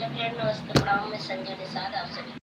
Friend, नमस्ते, प्रणाम। मैं संजय निषाद आप सभी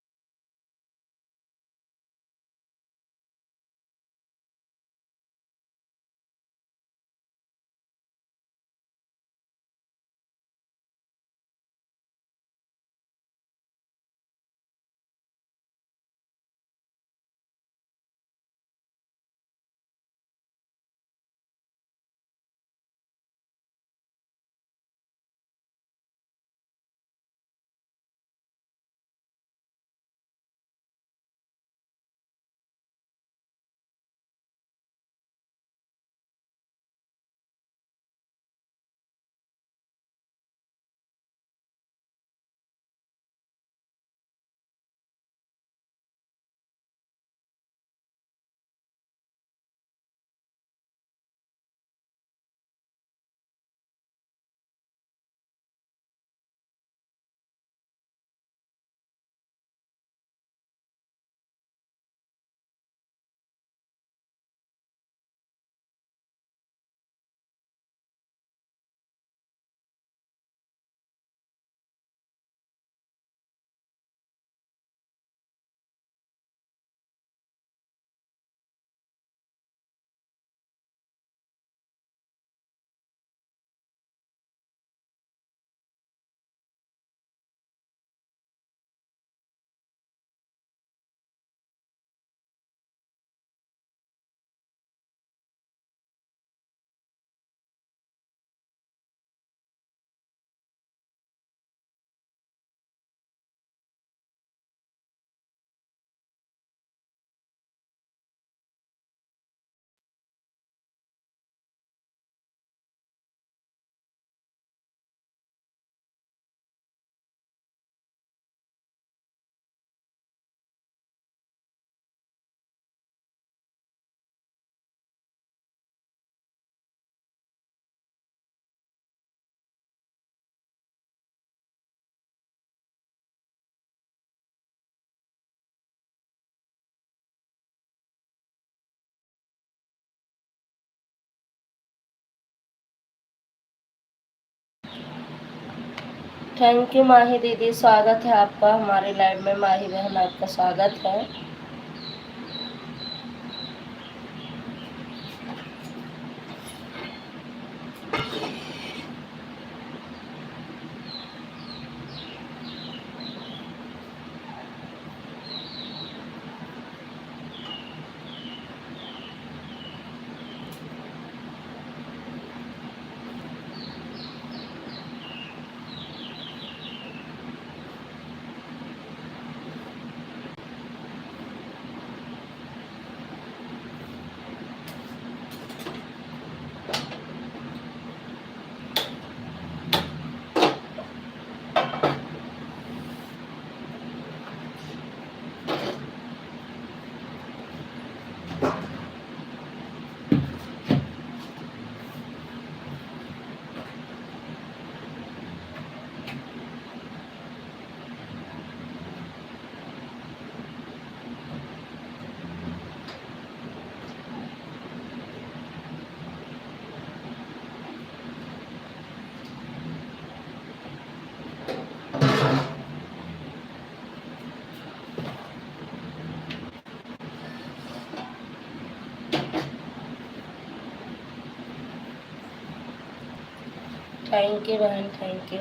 थैंक यू माही दीदी, स्वागत है आपका हमारे लाइव में। माही बहन, आपका स्वागत है। थैंक यू बहन, थैंक यू।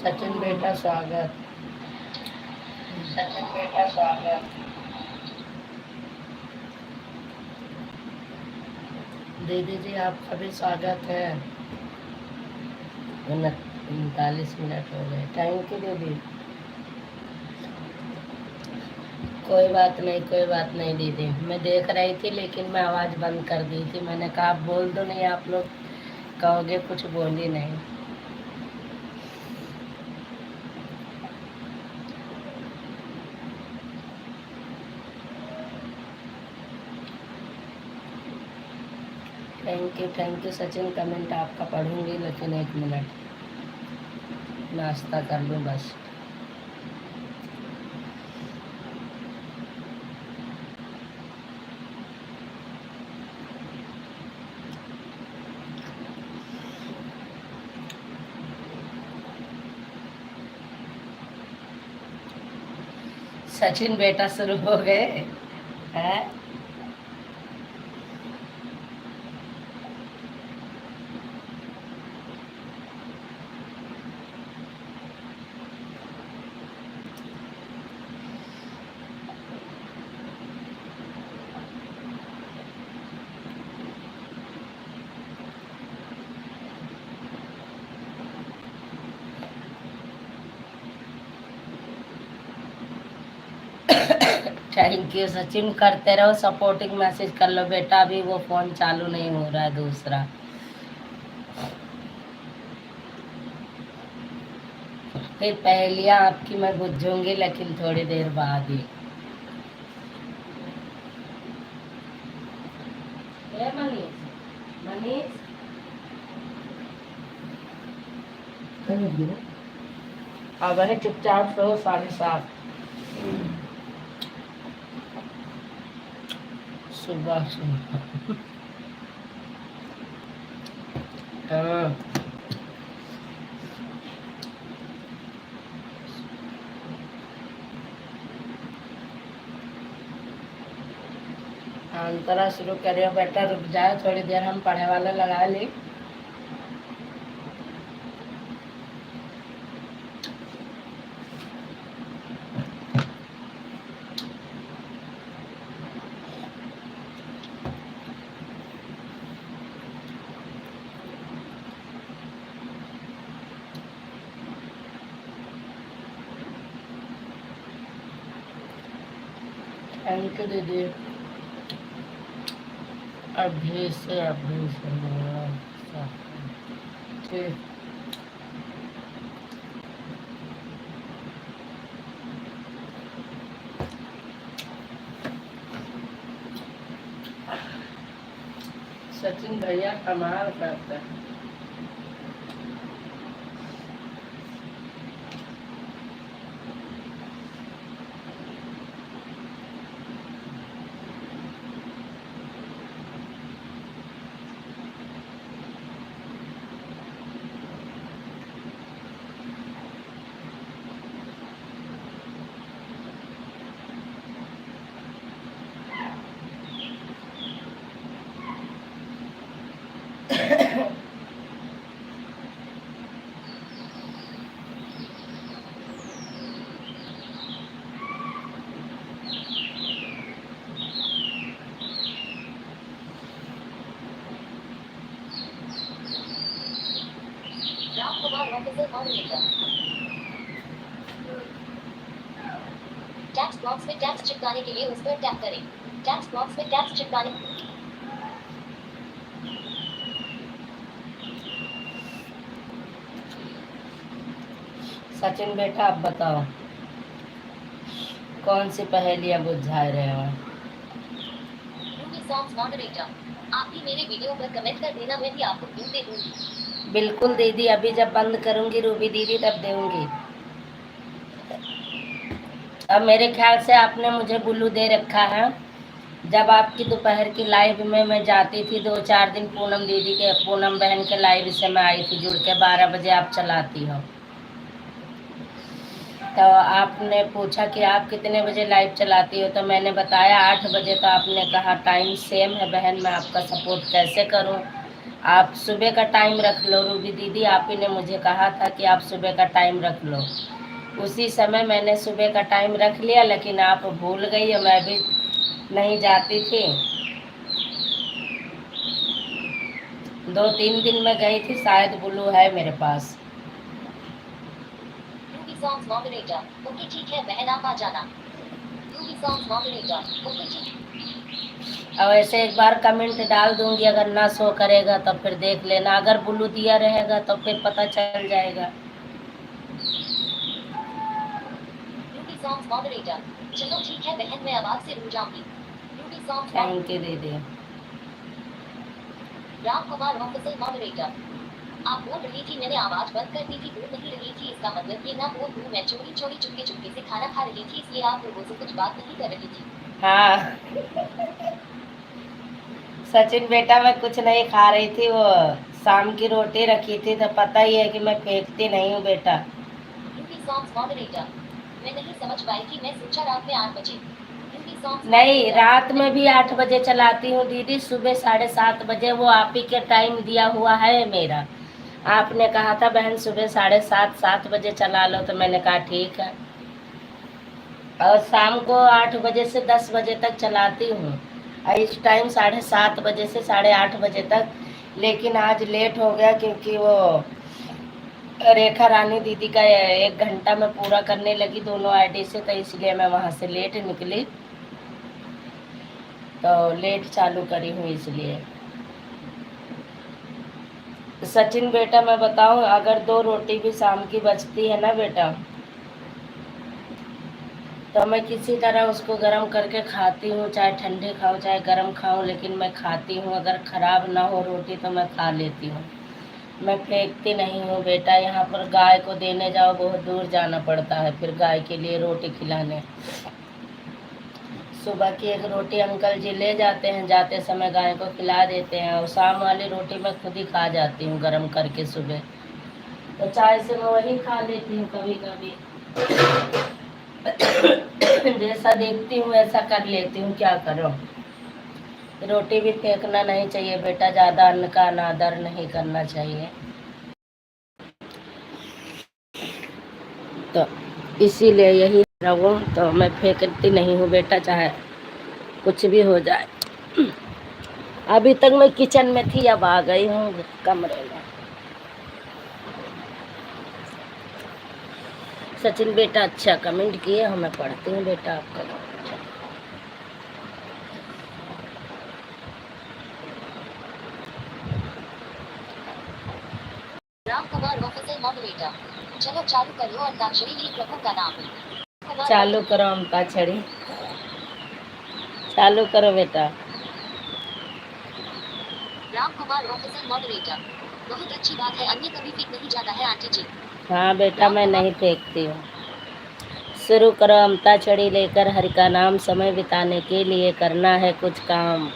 सचिन बेटा स्वागत। सचिन बेटा स्वागत। दीदी जी आपका भी स्वागत है। 39 मिनट हो गए। थैंक यू दीदी। कोई बात नहीं, कोई बात नहीं दीदी, मैं देख रही थी लेकिन मैं आवाज़ बंद कर दी थी। मैंने कहा आप बोल दो, नहीं आप लोग कहोगे कुछ बोली नहीं। Thank you Sachin. कमेंट आपका पढ़ूंगी लेकिन 1 मिनट नाश्ता कर लूँ बस। सचिन बेटा शुरू हो गए हैं। Thank you Sachin. करते रहो, सपोर्टिंग मैसेज कर लो बेटा। अभी वो फोन चालू नहीं हो रहा है दूसरा। फिर पहेलियां आपकी मैं बुझूंगी लेकिन थोड़ी देर बाद ही। मनीष मनीष अब है चुपचाप सो 7:30 सुबह सुबह। हाँ अंतरा शुरू करियो बेटा। रुक जाओ थोड़ी देर, हम पढ़े वाला लगा ली। थैंक यू दीदी। अभी से ठीक। सचिन भैया कमाल करते हैं। टैक्स बॉक्स में टैक्स चिपकाने के लिए उस पर टैप करें। टैक्स बॉक्स में टैक्स चिपकाने। सचिन बेटा आप बताओ कौन सी पहेलियां बुझा रहे हो। आप भी मेरे वीडियो पर कमेंट कर देना, मैं भी आपको क्लू दे दूंगी। बिल्कुल दीदी, अभी जब बंद करूंगी रूबी दीदी तब दूंगी। अब मेरे ख्याल से आपने मुझे बुल्लू दे रखा है। जब आपकी दोपहर की लाइव में मैं जाती थी 2-4 दिन, पूनम दीदी के, पूनम बहन के लाइव से मैं आई थी जुड़ के, 12 बजे आप चलाती हो। तो आपने पूछा कि आप कितने बजे लाइव चलाती हो, तो मैंने बताया 8 बजे। तो आपने कहा टाइम सेम है बहन, मैं आपका सपोर्ट कैसे करूं। आप सुबह का टाइम रख लो रूबी दीदी, आप ही ने मुझे कहा था कि आप सुबह का टाइम रख लो। उसी समय मैंने सुबह का टाइम रख लिया, लेकिन आप भूल गई और मैं भी नहीं जाती थी। 2-3 दिन में गई थी, शायद ब्लू है मेरे पास। रूबी सॉन्ग्स मॉडरेटर, ओके ठीक है बहन आप आ जाना। रूबी सॉन्ग्स मॉडरेटर, ओके ठीक। अब ऐसे एक बार कमेंट डाल दूंगी, अगर ना शो करेगा तो फिर देख लेना, अगर ब्लू दिया रहेगा तो फिर पता चल जाएगा। रूबी सॉन्ग्स मॉडरेटर, चलो ठीक है बहन मैं आवाज से रुक जाऊंगी। रूबी सॉन्ग्स थैंक यू दीदी। राम कुमार ऑफिशियल मॉडरेटर, आप बोल रही थी मैंने आवाज बंद कर दी थी, बोल नहीं रही थी, इसका मतलब ये ना बोल दूं मैं चोरी चोरी चुपके चुपके से खाना खा रही थी, इसलिए आप लोगों से कुछ बात नहीं कर रही थी। हाँ सचिन बेटा मैं कुछ नहीं खा रही थी, वो शाम की रोटी रखी थी, तो पता ही है कि मैं फेंकती नहीं हूँ बेटा। रूबी सॉन्ग्स मॉडरेटर, मैं नहीं समझ पाई थी, मैं सोचा रात में 8 बजे। रूबी सॉन्ग्स नहीं, रात में भी 8 बजे चलाती हूँ दीदी, सुबह 7:30 बजे, वो आप ही के टाइम दिया हुआ है मेरा। आपने कहा था बहन सुबह 7:30 बजे चला लो, तो मैंने कहा ठीक है। और शाम को 8 बजे से 10 बजे तक चलाती हूँ, और इस टाइम 7:30 बजे से 8:30 बजे तक। लेकिन आज लेट हो गया क्योंकि वो रेखा रानी दीदी का 1 घंटा में पूरा करने लगी दोनों आईडी से, तो इसलिए मैं वहाँ से लेट निकली, तो लेट चालू करी हूँ इसलिए। सचिन बेटा मैं बताऊं, अगर 2 रोटी भी शाम की बचती है ना बेटा, तो मैं किसी तरह उसको गर्म करके खाती हूँ, चाहे ठंडे खाऊं चाहे गर्म खाऊं, लेकिन मैं खाती हूँ। अगर ख़राब ना हो रोटी तो मैं खा लेती हूँ, मैं फेंकती नहीं हूँ बेटा। यहाँ पर गाय को देने जाओ, बहुत दूर जाना पड़ता है फिर गाय के लिए रोटी खिलाने। सुबह की 1 रोटी अंकल जी ले जाते हैं, जाते समय गाय को खिला देते हैं, और शाम वाली रोटी मैं खुद ही खा जाती हूँ गर्म करके सुबह, तो चाय से मैं वही खा लेती हूँ कभी कभी। जैसा देखती हूँ ऐसा कर लेती हूँ, क्या करूँ। रोटी भी फेंकना नहीं चाहिए बेटा, ज़्यादा अन्न का अनादर नहीं करना चाहिए, तो इसीलिए यही रहो, तो मैं फेंकती नहीं हूँ बेटा, चाहे कुछ भी हो जाए। अभी तक मैं किचन में थी, अब आ गई हूँ कमरे में। सचिन बेटा अच्छा कमेंट किए हो, मैं पढ़ती हूँ बेटा आपका। राम कुमार ऑफिशियल मॉडरेटर, चलो चालू कर लो अंताक्षरी, ये प्रभु का नाम। चालू करो अंताक्षरी, चालू करो बेटा। राम कुमार ऑफिशियल मॉडरेटर, बहुत अच्छी बात है, अन्य कभी फेंक नहीं जाता है आंटी जी। हाँ बेटा मैं नहीं फेंकती हूँ। शुरू करो अंताक्षरी लेकर, हरि का नाम समय बिताने के लिए करना है कुछ काम,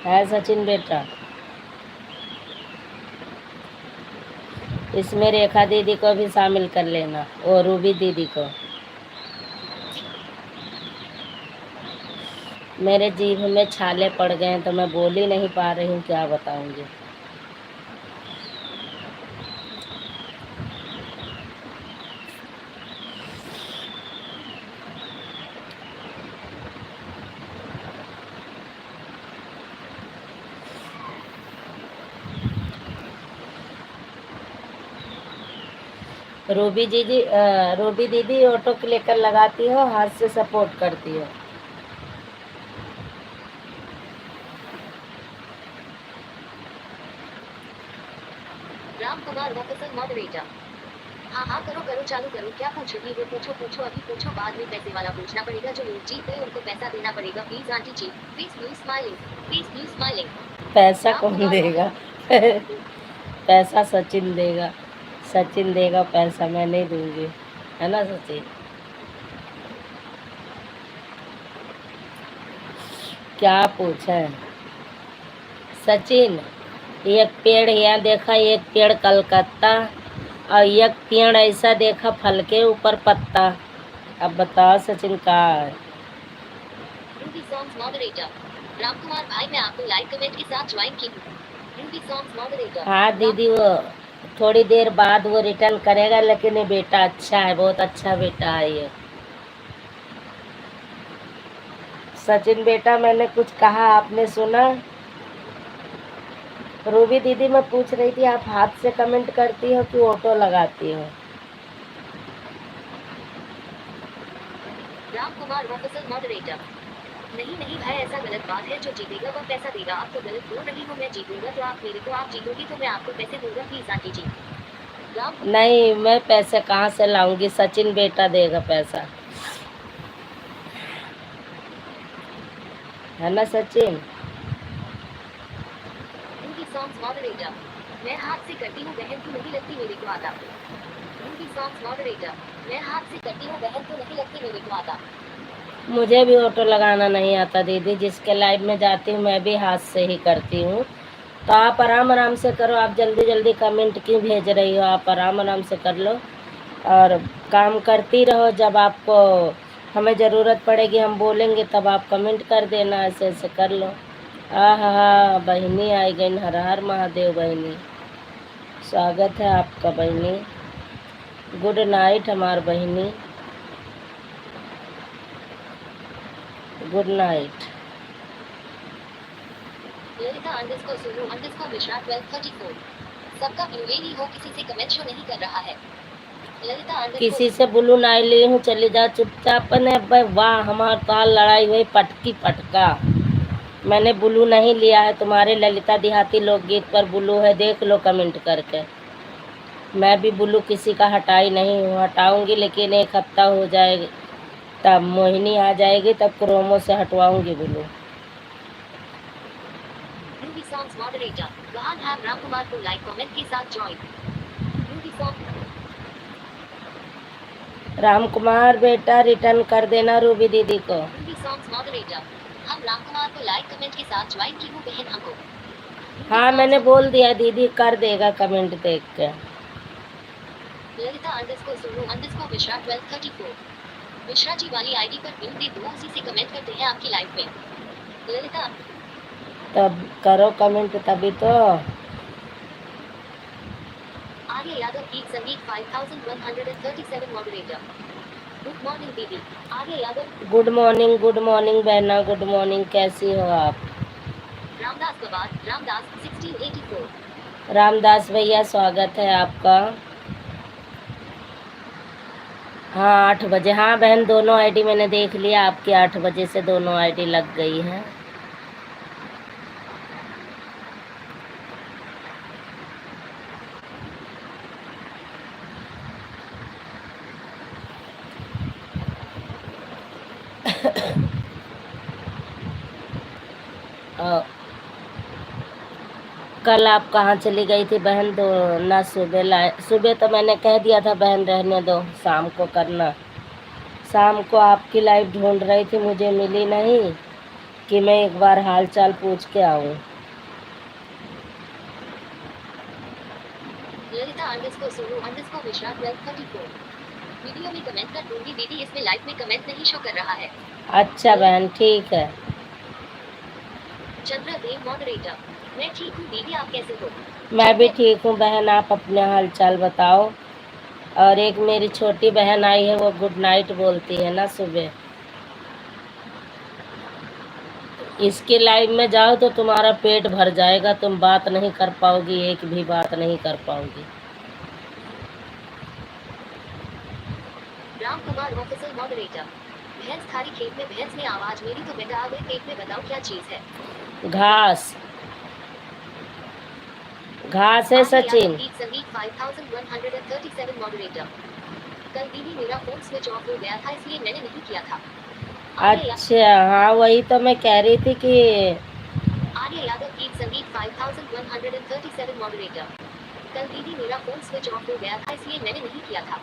है सचिन बेटा। इसमें रेखा दीदी को भी शामिल कर लेना, और रूबी दीदी को। मेरे जीभ में छाले पड़ गए हैं, तो मैं बोल ही नहीं पा रही हूँ, क्या बताऊंगी। रूबी दीदी ऑटो क्लिकर लगाती हो, हाथ से सपोर्ट करती हो। राम कुमार ऑफिशियल मॉडरेटर, हाँ हाँ करो करो चालू करो, क्या पूछोगी वो पूछो पूछो, अभी पूछो, बाद में पैसे वाला पूछना पड़ेगा, जो लोग जीत गए उनको पैसा देना पड़ेगा, please aunty ji, please please smiling, please please smiling. पैसा कौन देगा? पैसा सचिन देगा, सचिन देगा पैसा, मैं नहीं दूंगी, है ना सचिन। क्या पूछे सचिन? एक पेड़ यहाँ देखा, एक पेड़ कलकत्ता, और एक पेड़ ऐसा देखा फल के ऊपर पत्ता। अब बताओ सचिन का है? रूबी सॉन्ग्स मॉडरेटर रामकुमार भाई मैं आपको लाइक कमेंट के साथ ज्वाइन की हूँ। मूवी सॉन्ग्स मॉडरेटर हाँ दीदी, वो थोड़ी देर बाद वो रिटर्न करेगा, लेकिन ये बेटा अच्छा है, बहुत अच्छा बेटा है ये। सचिन बेटा, मैंने कुछ कहा आपने सुना? रूबी दीदी, मैं पूछ रही थी आप हाथ से कमेंट करती हो कि ऑटो लगाती हो? रामकुमार ऑफिसर मॉडरेटर नहीं नहीं भाई, ऐसा गलत बात है। जो जीतेगा वह पैसा देगा। आप तो गलत बोल रही हो। मैं जीतूंगा तो आप मेरे को, आप जीतोगी तो मैं आपको पैसे दूंगा। Please aunty ji. राम नहीं, मैं पैसे कहाँ से लाऊंगी? सचिन बेटा देगा पैसा, है ना सचिन? मूवी सॉन्ग्स मॉडरेटर मैं हाथ से करती हूँ बहन, को नहीं लगती मेरे को आता। मूवी सॉन्ग्स मॉडरेटर मैं हाथ से करती हूँ बहन, को नहीं लगती मेरे को आता। मुझे भी ऑटो लगाना नहीं आता दीदी, जिसके लाइव में जाती हूँ मैं भी हाथ से ही करती हूँ। तो आप आराम आराम से करो, आप जल्दी जल्दी कमेंट क्यों भेज रही हो? आप आराम आराम से कर लो और काम करती रहो। जब आपको हमें ज़रूरत पड़ेगी, हम बोलेंगे तब आप कमेंट कर देना, ऐसे ऐसे कर लो। आहा, बहनी आई गई, हर हर महादेव बहनी, स्वागत है आपका बहनी। गुड नाइट हमार बहनी, good night. Lalita underscore Sonu underscore Mishra 1234 सबका व्यू ये नहीं हो, किसी से कमेंट शो नहीं कर रहा है। ललिता अंडरस्कोर किसी से बुलू नाई ली हूँ, चली जा चुपचाप ने। भाई वाह, हमार ताल लड़ाई हुई पटकी पटका। मैंने बुलू नहीं लिया है, तुम्हारे ललिता देहाती लोकगीत पर बुलू है, देख लो कमेंट करके। मैं भी बुलू किसी का हटाई नहीं हूँ, हटाऊंगी लेकिन एक हफ्ता हो जाएगा, तब मोहिनी आ जाएगी, तब क्रोमो से हटवाऊंगी बुलू। मूवी सॉन्ग्स मॉडरेटर वहां हैव रामकुमार को लाइक कमेंट के साथ ज्वाइन। मूवी सॉन्ग रामकुमार बेटा रिटर्न कर देना रूबी दीदी को। मूवी सॉन्ग्स मॉडरेटर हम रामकुमार को लाइक कमेंट के साथ ज्वाइन की हूँ बहन हमको। हाँ मैंने बोल दिया, दीदी कर देगा कमेंट देख के। ललिता अंडरस्कोर सोनू अंडरस्कोर मिश्रा 1234 मिश्रा जी वाली आईडी पर व्यू दे दो, उसी से कमेंट करते हैं आपकी लाइव में। ललिता तब करो कमेंट तभी तो। आर्य यादव गीत संगीत 5137 मॉडरेटर गुड मॉर्निंग दीदी। आर्य यादव गुड मॉर्निंग बहना, गुड मॉर्निंग, कैसी हो आप? रामदास बबाद रामदास 1684 रामदास भैया, स्वागत है आपका। हाँ 8 बजे, हाँ बहन दोनों आईडी मैंने देख लिया आपकी, 8 बजे से दोनों आईडी लग गई हैं। कल आप कहाँ चली गई थी बहन? दो ना सुबह लाए, सुबह तो मैंने कह दिया था बहन रहने दो, शाम को करना। शाम को आपकी लाइव ढूंढ रही थी, मुझे मिली नहीं कि मैं एक बार हाल चाल पूछ के आऊँ। Lalita underscore Sonu underscore Mishra 1234 video में कमेंट कर दूंगी दीदी, इसमें लाइव में कमेंट नहीं शो कर रहा है। अच्छा बहन ठीक है। चंद्रा देव मॉडरेटर मैं ठीक हूँ दीदी, आप कैसे हो? मैं भी ठीक हूँ बहन, आप अपने हाल चाल बताओ। और एक मेरी छोटी बहन आई है, वो गुड नाइट बोलती है ना सुबह। इसके लाइव में जाओ तो तुम्हारा पेट भर जाएगा, तुम बात नहीं कर पाओगी, एक भी बात नहीं कर पाओगी। राम कुमार ऑफिसर मॉडरेटर भैंस थारी खेत में, भैंस में आवाज मेरी तो बेटा आ गई पेट में, बताओ क्या चीज है? घास, घास है सचिन। गीत संगीत 5137 मॉडरेटर कल दीदी मेरा फोन स्विच ऑफ हो गया था, इसलिए मैंने नहीं किया था। अच्छा हाँ, वही तो मैं कह रही थी कि आर्य यादव गीत संगीत 5137 मॉडरेटर कल दीदी मेरा फोन स्विच ऑफ हो गया था, इसलिए मैंने नहीं किया था।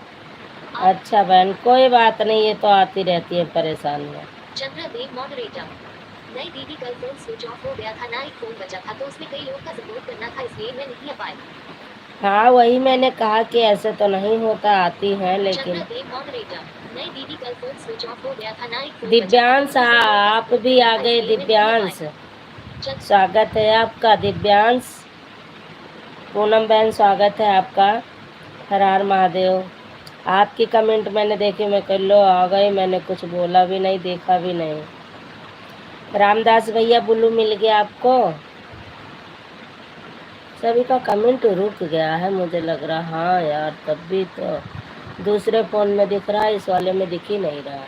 अच्छा बहन कोई बात नहीं, ये तो आती रहती है परेशानियाँ। चंद्रदेव मॉडरेटर नहीं दीदी, कल फोन स्विच ऑफ हो गया था ना, एक फोन बचा था तो उसमें कई लोग का सपोर्ट करना था, इसलिए मैं नहीं आ पाई। हाँ वही मैंने कहा कि ऐसे तो नहीं होता, आती है लेकिन। चंद्रदेव मॉडरेटर नहीं दीदी कल फोन स्विच ऑफ हो गया था ना, एक फोन दिव्यांश, बचा था, तो हाँ इसलिए आप वापस भी आ फोन गए इसलिए मैं नहीं ले दिव्यांश। पाई। चल स्वागत है आपका दिव्यांश। पूनम बहन स्वागत है आपका। हर हर महादेव। आपकी कमेंट मैंने देखी, मैं कर लो आ गई, मैंने कुछ बोला भी नहीं, देखा भी नहीं। रामदास भैया बुल्लू मिल गया आपको। सभी का कमेंट रुक गया है मुझे लग रहा। हाँ यार, तब भी तो दूसरे फ़ोन में दिख रहा है, इस वाले में दिख ही नहीं रहा।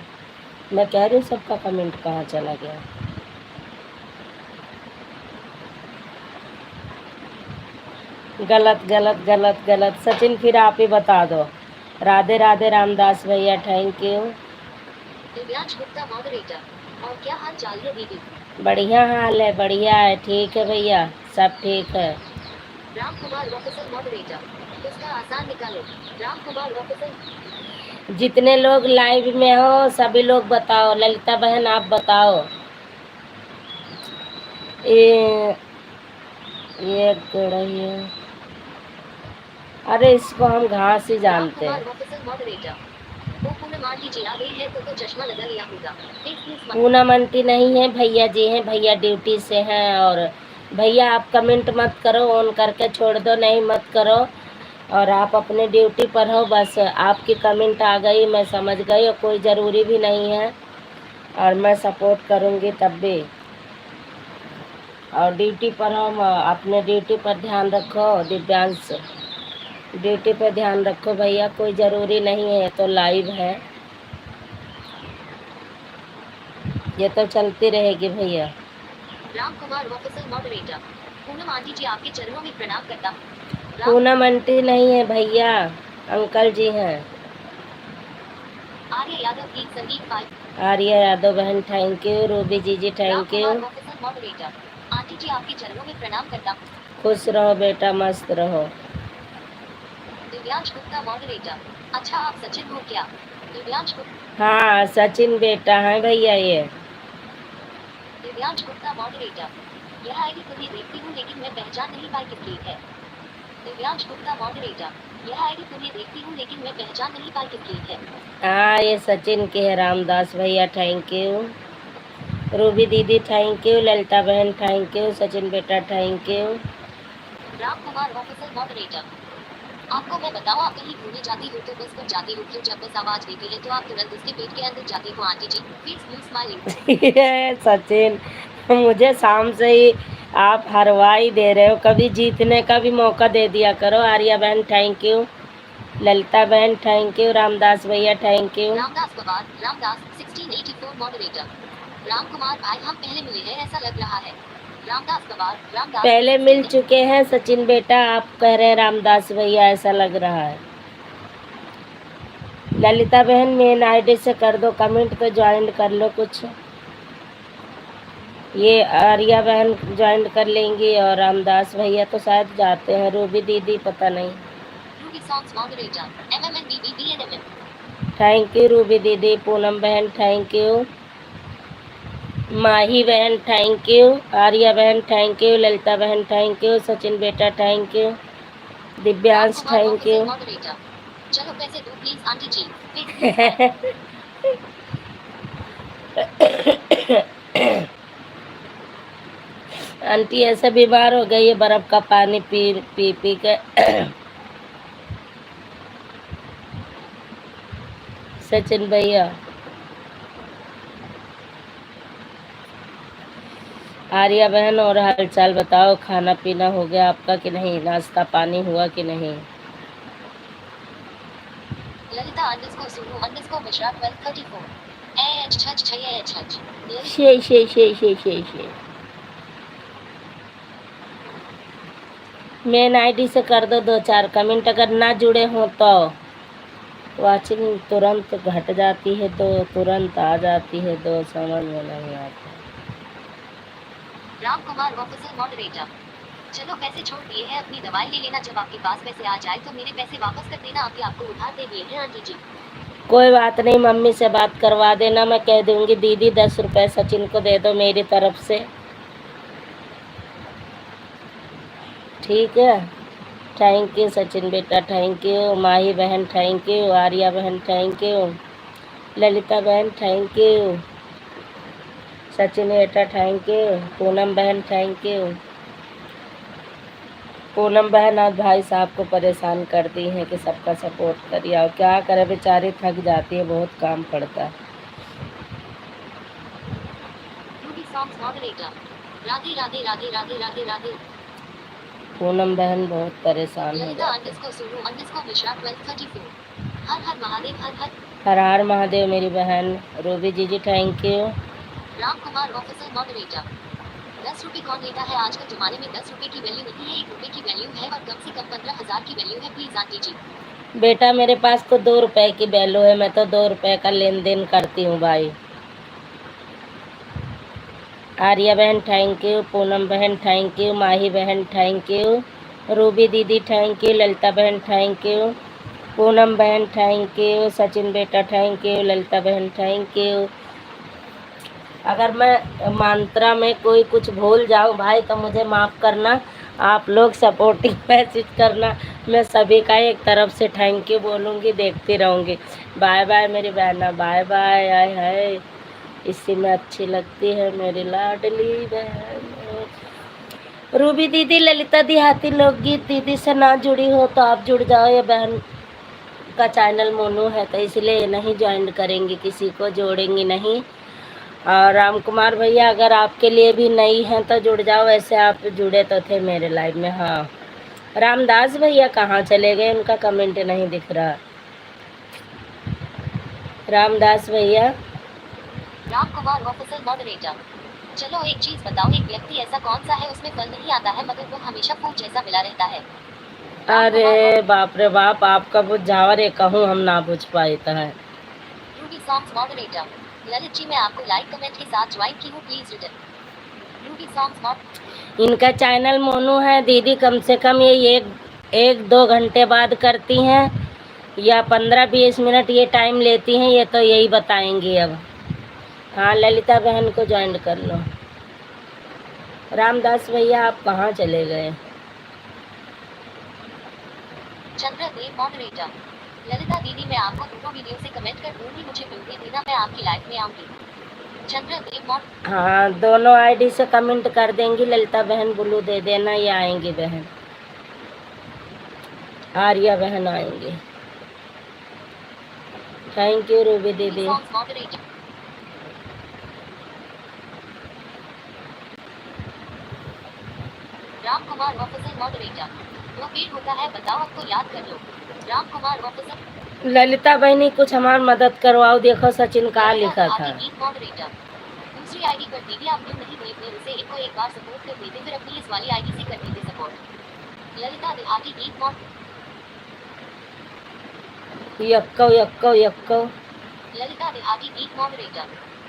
मैं कह रही हूँ सबका कमेंट कहाँ चला गया। गलत गलत गलत गलत। सचिन फिर आप ही बता दो। राधे राधे रामदास भैया, thank you. Divyansh Gupta moderator, और क्या हाल चाल है दीदी? बढ़िया हाल है, बढ़िया है, ठीक है भैया, सब ठीक है। राम कुमार ऑफिसर मॉडरेटर, उसका आसान निकालो। राम कुमार ऑफिसर, जितने लोग लाइव में हो सभी लोग बताओ। ललिता बहन आप बताओ। ये कढ़ाई है। अरे इसको हम घास ही राम जानते कुमार हैं। ऑफिसर मॉडरेटर, वो पूनम आंटी जी आ गई है तो चश्मा लगा लिया होगा। प्लीज प्लीज मत। पूनम आंटी नहीं है, भैया जी हैं, भैया ड्यूटी से हैं। और भैया आप कमेंट मत करो, ऑन करके छोड़ दो, नहीं मत करो। और आप अपने ड्यूटी पर हो, बस आपकी कमेंट आ गई मैं समझ गई, और कोई ज़रूरी भी नहीं है, और मैं सपोर्ट करूँगी तब भी। और ड्यूटी पर हो, अपने ड्यूटी पर ध्यान रखो दिव्यांश। ड्यूटी पर ध्यान रखो भैया, कोई ज़रूरी नहीं है, ये तो लाइव है, ये तो चलती रहेगी भैया। Ram Kumar officer moderator, Poonam aunty ji आपके चरणों में प्रणाम करता हूँ। पूनम आंटी नहीं है भैया, अंकल जी हैं। आर्य यादव की संदीप पाल, आर्या यादव बहन thank you. Ruby ji Ram thank you. Kumar officer moderator, aunty ji आपके चरणों में प्रणाम करता हूँ। खुश रहो बेटा, मस्त रहो। दिव्यांश गुप्ता मॉडरेटर, अच्छा आप सचिन हो क्या? दिव्यांश गुप्ता, हाँ सचिन बेटा है भैया ये। दिव्यांश गुप्ता मॉडरेटर, यह आईडी तुम्हें देखती हूँ लेकिन मैं पहचान नहीं पाई किसकी है। दिव्यांश गुप्ता मॉडरेटर, यह आईडी तुम्हें देखती हूँ लेकिन मैं पहचान नहीं पाई किसकी है। हाँ ये सचिन के है। रामदास भैया थैंक यू। रूबी दीदी थैंक यू। ललिता बहन थैंक यू। सचिन बेटा thank you. Ram Kumar officer moderator, आपको मैं बताऊँ आप कहीं घूमने जाती हो तो बस पर जाती हो, क्यों जब बस आवाज देती है तो आप तुरंत उसके पेट के अंदर जाती हो aunty ji. Please please smiling. Sachin, मुझे शाम से ही आप हरवाई दे रहे हो, कभी जीतने का भी मौका दे दिया करो। आर्या बहन थैंक यू। ललिता बहन थैंक यू। रामदास भैया thank you. Ramdas Pawar, Ramdas 1684 moderator, Ram Kumar भाई हम पहले मिले हैं ऐसा लग रहा है। रामदास पवार, रामदास पहले मिल चुके हैं सचिन बेटा, आप कह रहे हैं रामदास भैया ऐसा लग रहा है। ललिता बहन मेन आईडी से कर दो कमेंट, तो ज्वाइन कर लो कुछ। ये आर्या बहन ज्वाइन कर लेंगी, और रामदास भैया तो शायद जाते हैं। रूबी दीदी पता नहीं। Ruby songs moderator, MMNBBBNMM, thank you Ruby दीदी। पूनम बहन थैंक यू। माही बहन थैंक यू। आर्या बहन थैंक यू। ललिता बहन थैंक यू। सचिन बेटा thank you. Divyansh thank you. Moderator, चलो पैसे दो प्लीज आंटी जी। आंटी ऐसे बीमार हो गई है बर्फ का पानी पी पी पी के। सचिन भैया, आर्या बहन और हालचाल बताओ, खाना पीना हो गया आपका कि नहीं, नाश्ता पानी हुआ कि नहीं। ललिता अंडरस्कोर सुनो अंडरस्कोर मिश्रा 1234 एच छच छय एच छच शे मेन आईडी से कर दो 2-4 कमेंट, अगर ना जुड़े हो तो। वाचिंग तुरंत घट जाती है तो तुरंत आ जाती है, तो समझ में नहीं आता। राम कुमार ऑफिसर मॉडरेटर, चलो पैसे छोड़ दिए हैं, अपनी दवाई ले लेना, जब आपके पास पैसे आ जाए तो मेरे पैसे वापस कर देना, अभी आपको उधार दे दिए हैं आंटी जी। कोई बात नहीं, मम्मी से बात करवा देना, मैं कह दूंगी दीदी 10 रुपए सचिन को दे दो मेरी तरफ से, ठीक है। थैंक यू सचिन बेटा थैंक यू। माही बहन थैंक यू। आर्या बहन थैंक यू। ललिता बहन थैंक यू, सचिन बेटा थैंक यू, पूनम बहन थैंक यू। पूनम बहन आज भाई साहब को परेशान कर दी हैं कि सबका सपोर्ट करिए, और क्या करे बेचारी थक जाती है, बहुत काम पड़ता है। राधे राधे राधे राधे राधे राधे। पूनम बहन बहुत परेशान हो ललिता जाती है। अंडरस्कोर सुरु अंडरस्कोर मिश्रा 1234। हर हर महादेव हर हर। हर हर महादेव मेरी बहन। रूबी जीजी thank you. Ram Kumar officer moderator. 10 रुपए कौन लेता है आजकल जमाने में? 10 रुपए की वैल्यू नहीं है, 1 रुपए की वैल्यू है, और कम से कम 15,000 की वैल्यू है। प्लीज आंटी जी। बेटा मेरे पास तो 2 रुपए की वैल्यू है, मैं तो 2 रुपए का लेन देन करती हूँ भाई। आर्या बहन थैंक यू, पूनम बहन थैंक यू, माही बहन थैंक यू, रूबी दीदी थैंक यू, ललिता बहन थैंक यू, पूनम बहन थैंक यू, सचिन बेटा थैंक यू, ललिता बहन थैंक यू। अगर मैं मंत्रा में कोई कुछ भूल जाऊँ भाई तो मुझे माफ़ करना, आप लोग सपोर्टिंग मैसेज करना, मैं सभी का एक तरफ से थैंक यू बोलूँगी, देखती रहूँगी। बाय बाय मेरी बहना, बाय बाय। आय हाय, इसी में अच्छी लगती है मेरी लाडली बहन। रूबी दीदी, ललिता देहाती लोकगीत दीदी से ना जुड़ी हो तो आप जुड़ जाओ, ये बहन का चैनल मोनू है तो इसलिए नहीं ज्वाइन करेंगी, किसी को जोड़ेंगी नहीं। और राम कुमार भैया अगर आपके लिए भी नई हैं तो जुड़ जाओ, वैसे आप जुड़े तो थे मेरे लाइव में। हाँ, रामदास भैया कहाँ चले गए, उनका कमेंट नहीं दिख रहा। रामदास भैया। Ram Kumar officer moderator. चलो एक चीज बताओ, एक व्यक्ति ऐसा कौन सा है उसमें फल नहीं आता है मगर वो हमेशा फूल जैसा मिला रहता है? अरे बाप रे बाप, आपका बुझ जावा रे, कहूँ हम ना बुझ पाए तो है। Ruby songs moderator. Lalit ji मैं आपको लाइक कमेंट के साथ ज्वाइन की हूँ, please return. Ruby songs mod. इनका चैनल मोनू है दीदी, कम से कम ये एक 2 घंटे बाद करती हैं या 15-20 मिनट ये टाइम लेती हैं, ये तो यही बताएंगी अब। हाँ, ललिता बहन को ज्वाइन कर लो। रामदास भैया आप कहाँ चले गए? चंद्रदेव मॉडरेटर। ललिता दीदी मैं आपको दोनों वीडियो से कमेंट कर दूंगी, मुझे व्यू दे देना, मैं आपकी लाइफ में आऊंगी। चंद्रदेव मॉड। हाँ, दोनों आईडी से कमेंट कर देंगी ललिता बहन, ब्लू दे देना, ये आएंगी बहन। आर्या बहन आएंगी। थैंक यू रूबी दीदी। Ram Kumar officer moderator. वो पेड़ होता है बताओ, अब तो याद कर लो। राम कुमार ऑफिसर। ललिता बहनी कुछ हमारी मदद करवाओ, देखो सचिन का लिखा था। मॉडरेटर। दूसरी आईडी पर दीदी आप क्यों नहीं देखते उसे, इनको एक बार सपोर्ट कर देते, फिर अपनी इस वाली आईडी से कर देते सपोर्ट। ललिता देहाती गीत मॉड। यक्को यक्को यक्को। ललिता देहाती गीत मॉडरेटर।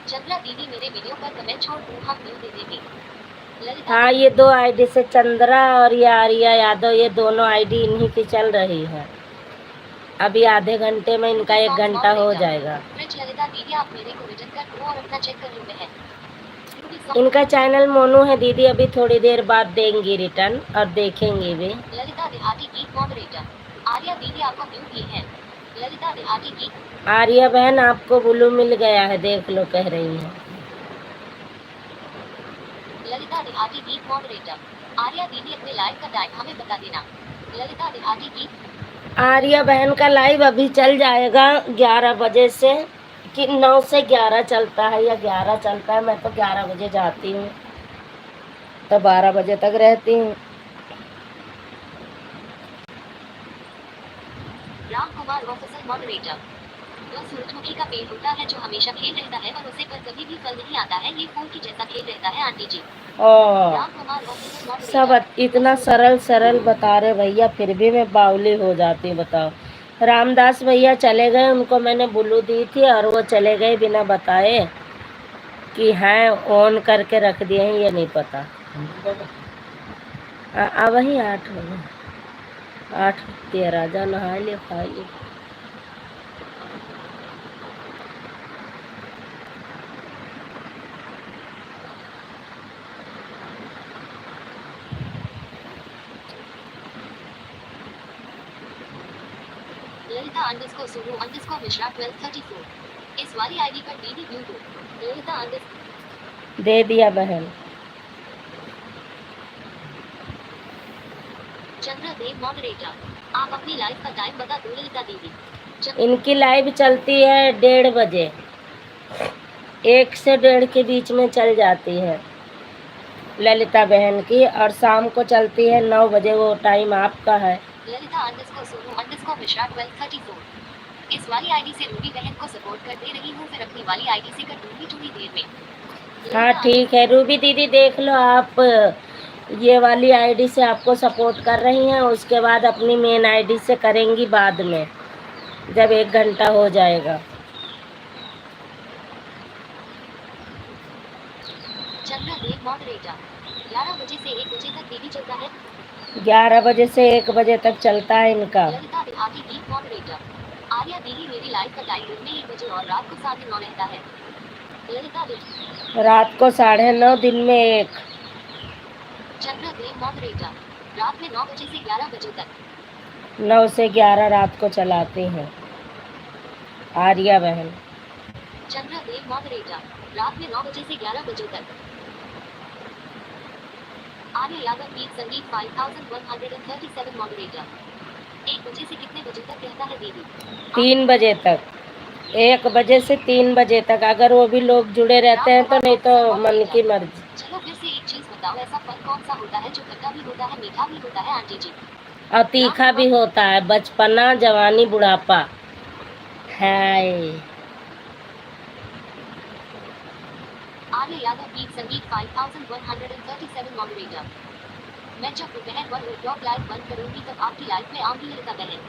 चंद्रा दीदी मेरे वीडियो पर कमेंट छोड़ दूं, हम व्यू दे देंगे। हाँ, ये 2 आईडी से चंद्रा और ये आर्या यादव, ये दोनों आईडी इन्हीं की चल रही है। अभी आधे घंटे में इनका 1 घंटा हो जाएगा। ललिता दीदी आप मेरे को रिटर्न कर दो और अपना चेक कर लो बहन। इनका चैनल मोनू है दीदी, अभी थोड़ी देर बाद देंगी रिटर्न और देखेंगी भी। ललिता देहाती गीत मॉडरेटर। आर्या दीदी आपको व्यू दिए हैं। ललिता देहाती गीत। आर्या बहन आपको ब्लू मिल गया है, देख लो, कह रही है। ललिता देहाती गीत मॉडरेटर। आर्या दीदी अपने लाइव का टाइम हमें बता देना। ललिता देहाती गीत। आर्या बहन का लाइव अभी चल जाएगा 11 बजे से, कि 9 से 11 चलता है या 11 चलता है, मैं तो 11 बजे जाती हूँ तो 12 बजे तक रहती हूँ। Ram Kumar officer moderator. वह सूरजमुखी का पेड़ होता है जो हमेशा खेल रहता है और उसे पर कभी भी फल नहीं आता है, ये फूल की जैसा खेल रहता है aunty ji. Ram Kumar officer moderator. सब इतना सरल सरल बता रहे भैया, फिर भी मैं बावली हो जाती हूँ, बताओ। रामदास भैया चले गए, उनको मैंने ब्लू दी थी और वो चले गए बिना बताए कि हैं ऑन करके रख दिए हैं, ये नहीं पता। वही 8 हो गए, 8:13, जा नहा ले खा ले। ललिता अंडरस्कोर सुरु अंडरस्कोर मिश्रा 1234। इस वाली आईडी पर दीदी व्यू दो। ललिता अंडर दे दिया बहन। चंद्रा देव मॉडरेटर, आप अपनी लाइफ का टाइम बता दो ललिता दीदी। इनकी लाइव चलती है 1:30 बजे, 1 से 1:30 के बीच में चल जाती है ललिता बहन की, और शाम को चलती है 9 बजे, वो टाइम आपका है। ललिता अंडरस्कोर सोनू अंडरस्कोर मिश्रा 1234, इस वाली आईडी से रूबी बहन को सपोर्ट कर दे रही हूँ, फिर अपनी वाली आईडी से कर दूंगी थोड़ी देर में। हाँ ठीक है रूबी दीदी, देख लो आप, ये वाली आईडी से आपको सपोर्ट कर रही हैं, उसके बाद अपनी मेन आईडी से करेंगी बाद में, जब 1 घंटा हो जाएगा। चंद्रा देव मॉडरेटर, 11 बजे से 1 बजे तक दीदी चलता है। 11 बजे से 1 बजे तक चलता है इनका। ललिता बिहारी गीत मॉडरेटर, आर्या दीदी मेरी लाइफ का टाइम दिन में 1 बजे और रात को 9:30 रहता है। ललिता रात को 9:30, दिन में 1। चंद्रा देव मॉडरेटर, रात में 9 बजे से 11 बजे तक। 9 से 11 रात को चलाती हैं आर्या बहन। चंद्रा देव मॉडरेटर, रात में 9 बजे से 11 बजे तक। आर्य यादव गीत संगीत 5137 मॉडरेटर, 1 बजे से कितने बजे तक रहता है दीदी? 3 बजे तक, 1 बजे से 3 बजे तक, अगर वो भी लोग जुड़े रहते हैं तो, नहीं तो मन की मर्जी। चलो फिर से एक चीज बताओ, ऐसा फल कौन सा होता है जो खट्टा भी होता है मीठा भी होता है आंटी जी? और तीखा भी होता है, बचपना जवानी बुढ़ापा। हाय आर्य यादव गीत संगीत 5137 मॉडरेटर, मैं जब दोपहर 1 o'clock लाइव बंद करूंगी तब आपकी लाइफ में आऊंगी ललिता बहन।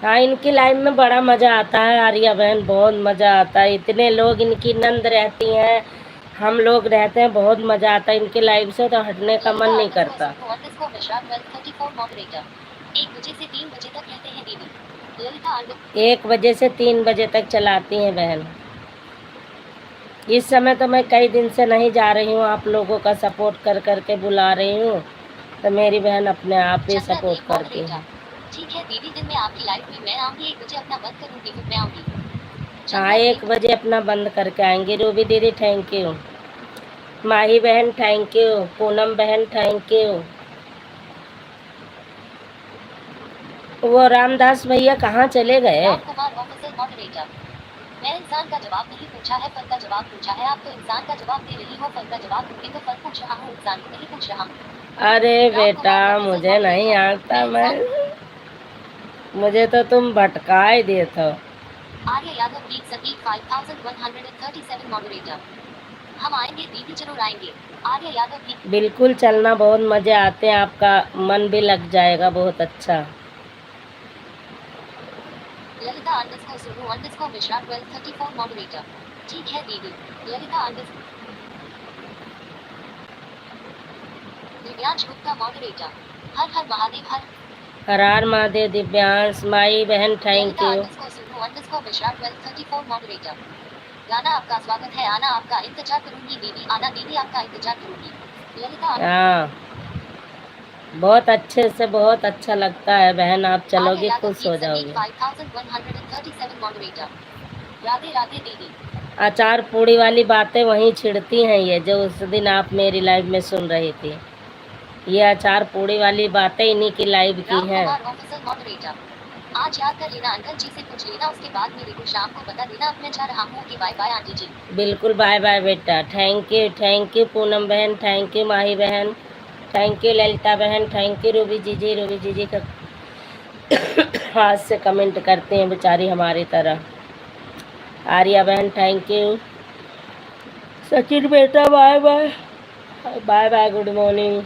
हाँ, इनकी लाइव में बड़ा मज़ा आता है आर्या बहन, बहुत मज़ा आता है। इतने लोग, इनकी नंद रहती हैं, हम लोग रहते हैं, बहुत मज़ा आता है इनकी लाइव से, तो हटने का मन नहीं करता। 1 बजे से 3 बजे तक रहते हैं दीदी। ललिता 1 बजे से 3 बजे तक चलाती हैं बहन। इस समय तो मैं कई दिन से नहीं जा रही हूँ, आप लोगों का सपोर्ट कर करके बुला रही हूँ, तो मेरी बहन अपने आप ही सपोर्ट करती है। ठीक है दीदी, दिन में आपकी लाइफ में मैं आऊंगी, 1 बजे अपना बंद करूंगी फिर मैं आऊंगी। हाँ, 1 बजे अपना बंद करके आएंगे। रूबी दीदी थैंक यू, माही बहन थैंक यू, पूनम बहन थैंक यू। वो रामदास भैया कहाँ चले गए? रामकुमार ऑफिसर मॉडरेटर, मैं इंसान का जवाब नहीं पूछा है, फल का जवाब पूछा है। आप तो इंसान का जवाब दे रही हो, फल का जवाब दूंगी तो फल पूछ रहा हूँ, इंसान को नहीं पूछ रहा हूँ। अरे बेटा, मुझे नहीं आता, मुझे तो तुम भटका ही देते हो। आर्य यादव गीत संगीत 5137 मॉडरेटर, हम आएंगे दीदी, जरूर आएंगे। आर्य यादव गीत, बिल्कुल चलना, बहुत मजे आते हैं, आपका मन भी लग जाएगा, बहुत अच्छा। Lalita underscore Sonu underscore Mishra 1234 moderator, ठीक है दीदी। ललिता अंडरस्कोर दिव्यांश गुप्ता मॉडरेटर, हर हर महादेव, हर हर महादेव। दिव्यांश माई बहन thank you. Sonu underscore Mishra 1234 moderator, गाना आपका स्वागत है, आना आपका इंतजार करूंगी दीदी, आना दीदी आपका इंतजार करूंगी। ललिता, हाँ, बहुत अच्छे से, बहुत अच्छा लगता है बहन, आप चलोगी खुश हो जाओगी। 5137 मॉडरेटर, राधे राधे दीदी। अचार पूड़ी वाली बातें वहीं छिड़ती हैं ये, जो उस दिन आप मेरी लाइव में सुन रही थी, ये अचार पूड़ी वाली बातें इन्हीं की लाइव की हैं। आज याद कर लेना, अंकल जी से पूछ लेना, उसके बाद मेरे को शाम को बता देना। अब मैं जा रहा हूँ कि बाय बाय आंटी जी। बिल्कुल बाय बाय बेटा, थैंक यू पूनम बहन, थैंक यू माही बहन, थैंक यू ललिता बहन, थैंक यू रूबी जीजी का हाथ से कमेंट करते हैं बेचारी हमारी तरह। आर्या बहन थैंक यू, सचिन बेटा bye bye, bye bye, good morning.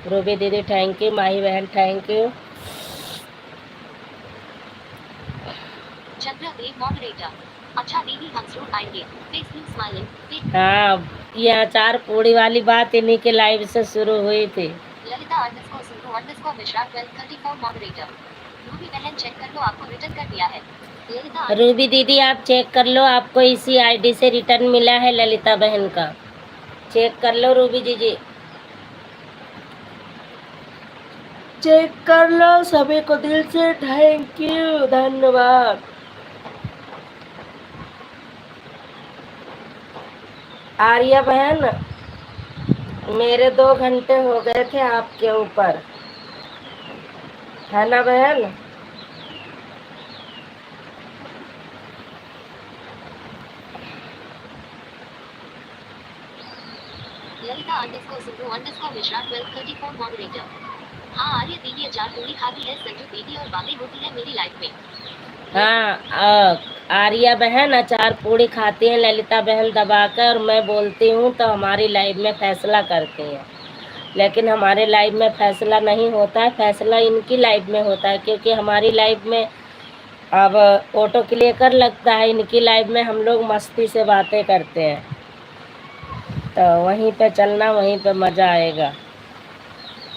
Ruby दीदी थैंक यू, माही बहन thank you. Chandra Dev moderator, अच्छा दीदी हम जरूर आएंगे, फेसबुक स्माइलिंग। हाँ, ये अचार पूड़ी वाली बात इन्हीं के लाइव से शुरू हुई थी। Lalita underscore Sonu underscore Mishra 1234 moderator, Ruby बहन चेक कर लो, आपको रिटर्न कर दिया है। ललिता, रूबी दीदी आप चेक कर लो, आपको इसी आईडी से रिटर्न मिला है ललिता बहन का, चेक कर लो रूबी जीजी, चेक कर लो। सभी को दिल से थैंक यू, धन्यवाद। आर्या बहन, मेरे 2 घंटे हो गए थे आपके ऊपर, है ना बहन? Lalita underscore Subru underscore Mishra 1234 moderator. हाँ आर्य दीदी अचार पूरी खाती है, संजू दीदी और बातें होती है मेरी लाइफ में। हाँ, आर्या बहन अचार पूड़ी खाती हैं, ललिता बहन दबाकर, और मैं बोलती हूँ तो हमारी लाइफ में फैसला करती हैं। लेकिन हमारे लाइफ में फैसला नहीं होता है, फैसला इनकी लाइफ में होता है, क्योंकि हमारी लाइफ में अब ऑटो क्लियर लगता है, इनकी लाइफ में हम लोग मस्ती से बातें करते हैं, तो वहीं पे चलना, वहीं पे मज़ा आएगा।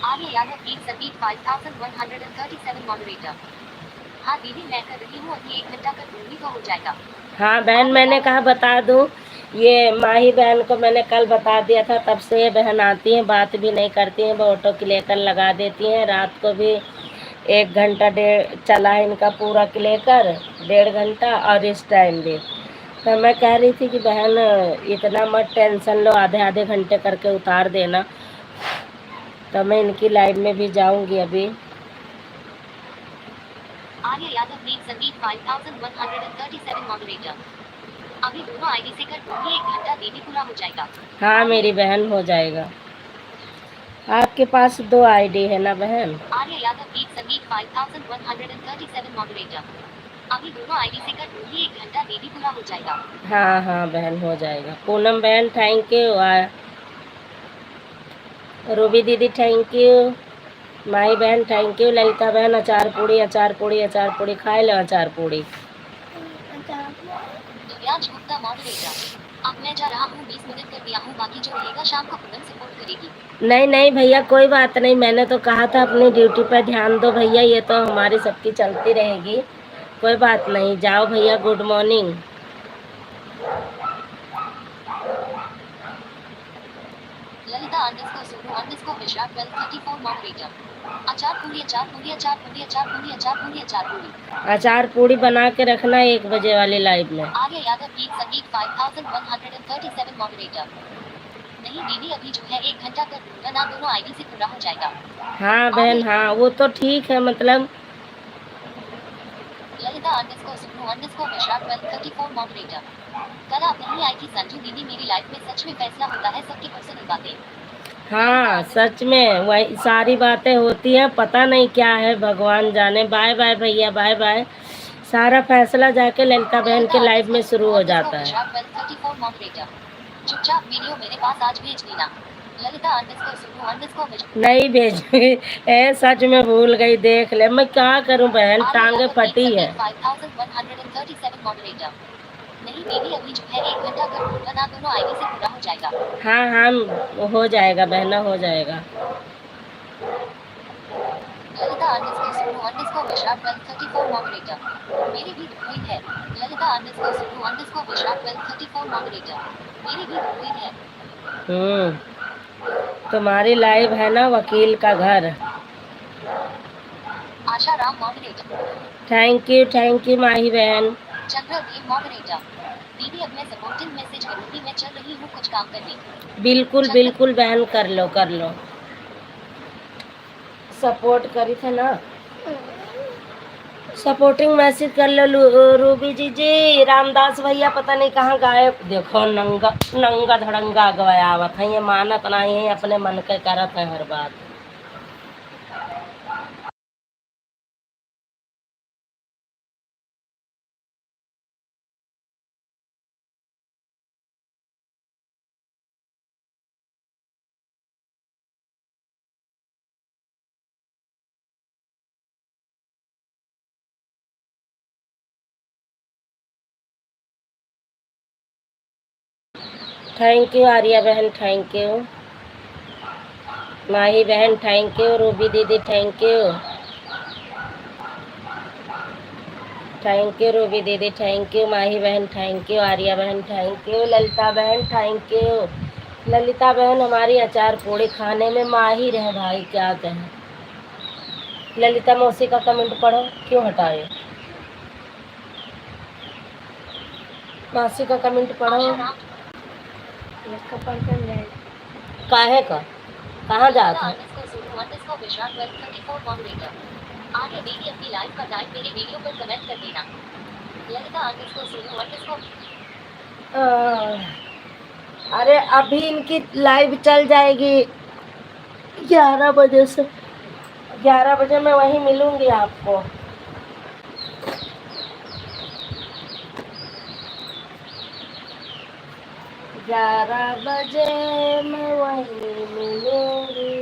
आर्य यादव गीत संगीत 5137 मॉडरेटर। हाँ दीदी मैं कर रही हूँ, अभी 1 घंटा कर दूंगी तो हो जाएगा। हाँ बहन, मैंने कहा बता दूँ, ये माही बहन को मैंने कल बता दिया था, तब से ये बहन आती हैं, बात भी नहीं करती हैं, वो ऑटो क्लेकर लगा देती हैं। रात को भी 1 घंटा डेढ़ चला है इनका पूरा क्लेकर, 1.5 घंटा, और इस टाइम भी। तो मैं कह रही थी कि बहन इतना मत टेंशन लो, आधे आधे घंटे करके उतार देना, तो मैं इनकी लाइफ में भी जाऊंगी अभी। आर्य यादव गीत संगीत 5137 मॉडरेटर। अभी दोनों आईडी से कर दूंगी, 1 घंटा दीदी पूरा हो जाएगा। हाँ मेरी बहन हो जाएगा। आपके पास 2 आईडी है ना बहन? आर्य यादव गीत संगीत 5137 मॉडरेटर। अभी दोनों आईडी से कर दूंगी, 1 घंटा दीदी पूरा हो जाएगा। हाँ हाँ बहन हो जाएगा। पूनम बहन थैंक यू, रूबी दीदी थैंक यू, माही बहन थैंक यू, ललिता बहन अचार पूड़ी अचार पूड़ी अचार पूड़ी खाए लो, अचार पूड़ी। दिव्यांश गुप्ता मॉडरेटर। अब मैं जा रहा हूँ, 20 मिनट कर दिया हूँ, बाकी जो रहेगा शाम को पूनम सपोर्ट करेगी। नहीं नहीं भैया कोई बात नहीं, मैंने तो कहा था अपनी ड्यूटी पर ध्यान दो भैया, ये तो हमारी सबकी चलती रहेगी, कोई बात नहीं। जाओ भैया, good morning. Lalita underscore Subru underscore Mishra 1234 moderator. अचार पूरी अचार पूरी अचार पूरी अचार पूरी अचार पूरी अचार पूरी। अचार पूड़ी बना के रखना 1 बजे वाली लाइव में। आर्य यादव गीत संगीत 5137 मॉडरेटर। नहीं दीदी अभी जो है 1 घंटा कर दूंगा ना, दोनों आईडी से पूरा हो जाएगा। हाँ बहन हाँ, वो तो ठीक है, मतलब Lalita underscore Subru underscore Mishra 1234 moderator. कल आप नहीं आई थी संजू दीदी, मेरी लाइफ में सच में फैसला होता है, सबकी पर्सनल बातें। हाँ सच में वही सारी बातें होती हैं, पता नहीं क्या है, भगवान जाने। बाय बाय भैया, बाय बाय। सारा फैसला जाके ललिता बहन के लाइफ में शुरू हो जाता है। चुपचाप वीडियो मेरे पास आज भेज देना। Lalita underscore Subru underscore Mishra. नहीं भेजूंगी, सच में भूल गई, देख ले, मैं क्या करूं बहन, टांगे फटी है। 5137 मॉडरेटर। नहीं दीदी अभी जो है 1 घंटा कर दूंगा ना, दोनों आईडी से पूरा हो जाएगा। हाँ हाँ हो जाएगा बहना, हो जाएगा। Lalita underscore Subru underscore Mishra 1234 moderator. मेरी भी हुई है। Lalita underscore Subru underscore Mishra 1234 moderator. मेरी भी हुई है। तुम्हारी लाइव है ना वकील का घर। Asha Ram moderator. Thank you Mahi बहन। चंद्रदेव मॉडरेटर। दीदी अब मैं सपोर्टिंग मैसेज करूंगी, मैं चल रही हूँ कुछ काम करने। बिल्कुल बिल्कुल बहन, कर लो कर लो, सपोर्ट करी थे ना, सपोर्टिंग मैसेज कर लो। रूबी जी रामदास भैया पता नहीं कहाँ गायब, देखो नंगा नंगा धड़ंगा गवायावत है, ये मानत नहीं है, अपने मन के करत है हर बात। थैंक यू आर्या बहन, थैंक यू माही बहन, थैंक यू रूबी दीदी, थैंक यू रूबी दीदी, थैंक यू माही बहन, थैंक यू आर्या बहन, थैंक यू ललिता बहन, थैंक यू। ललिता बहन हमारी अचार पूड़ी खाने में माहिर है भाई, क्या कहें। ललिता मौसी का कमेंट पढ़ो, क्यों हटाए, मौसी का कमेंट पढ़ो। काहे का कहाँ जात है? विशाल 1234 मॉडरेटर आर्य बेबी अपनी लाइव का टाइम मेरे वीडियो पर कमेंट कर देना। ललिता अरे अभी इनकी लाइव चल जाएगी 11 बजे से। 11 बजे मैं वहीं मिलूंगी आपको। 11 बजे मैं वहीं मिलूंगी।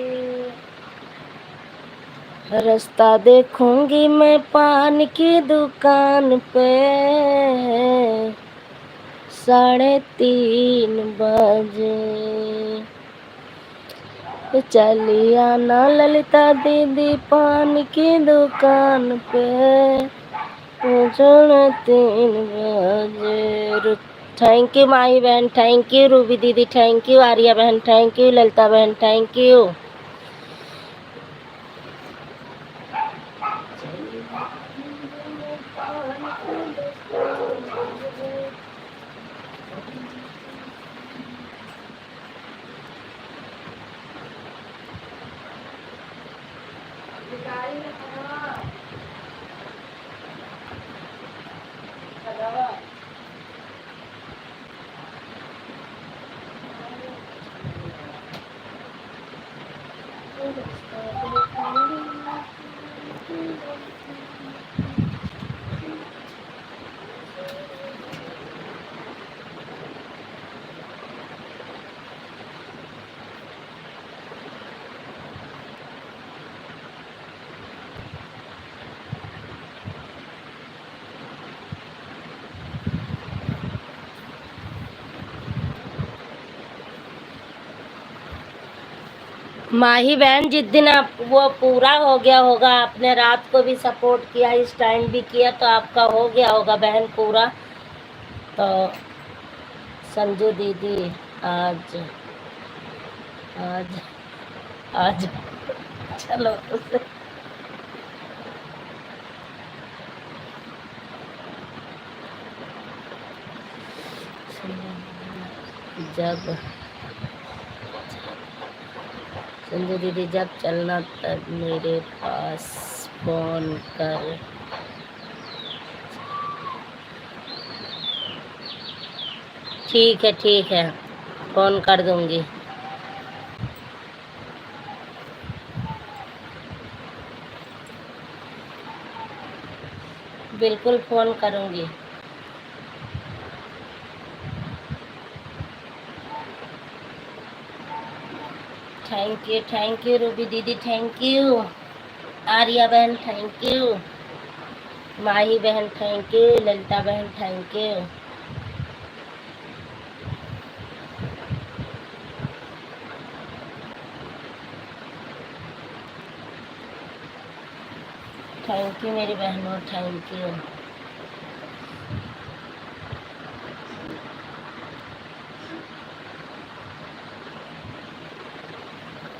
रास्ता देखूंगी मैं पान की दुकान पे 3:30 बजे। चली आना ललिता दीदी पान की दुकान पे 3:30 बजे। थैंक यू माही बहन, थैंक यू रूबी दीदी, थैंक यू आर्या बहन, थैंक यू ललिता बहन, थैंक यू। माही बहन जिस दिन आप वो पूरा हो गया होगा, आपने रात को भी सपोर्ट किया, इस टाइम भी किया, तो आपका हो गया होगा बहन पूरा। तो संजू दीदी आज आज आज चलो उससे जब संजू दीदी जब चलना तब मेरे पास फोन कर। ठीक है फोन कर दूंगी। बिल्कुल फोन करूंगी। थैंक यू रूबी दीदी, थैंक यू आर्या बहन, थैंक यू माही बहन, थैंक यू ललिता बहन, थैंक यू। थैंक यू मेरी बहनों, thank you.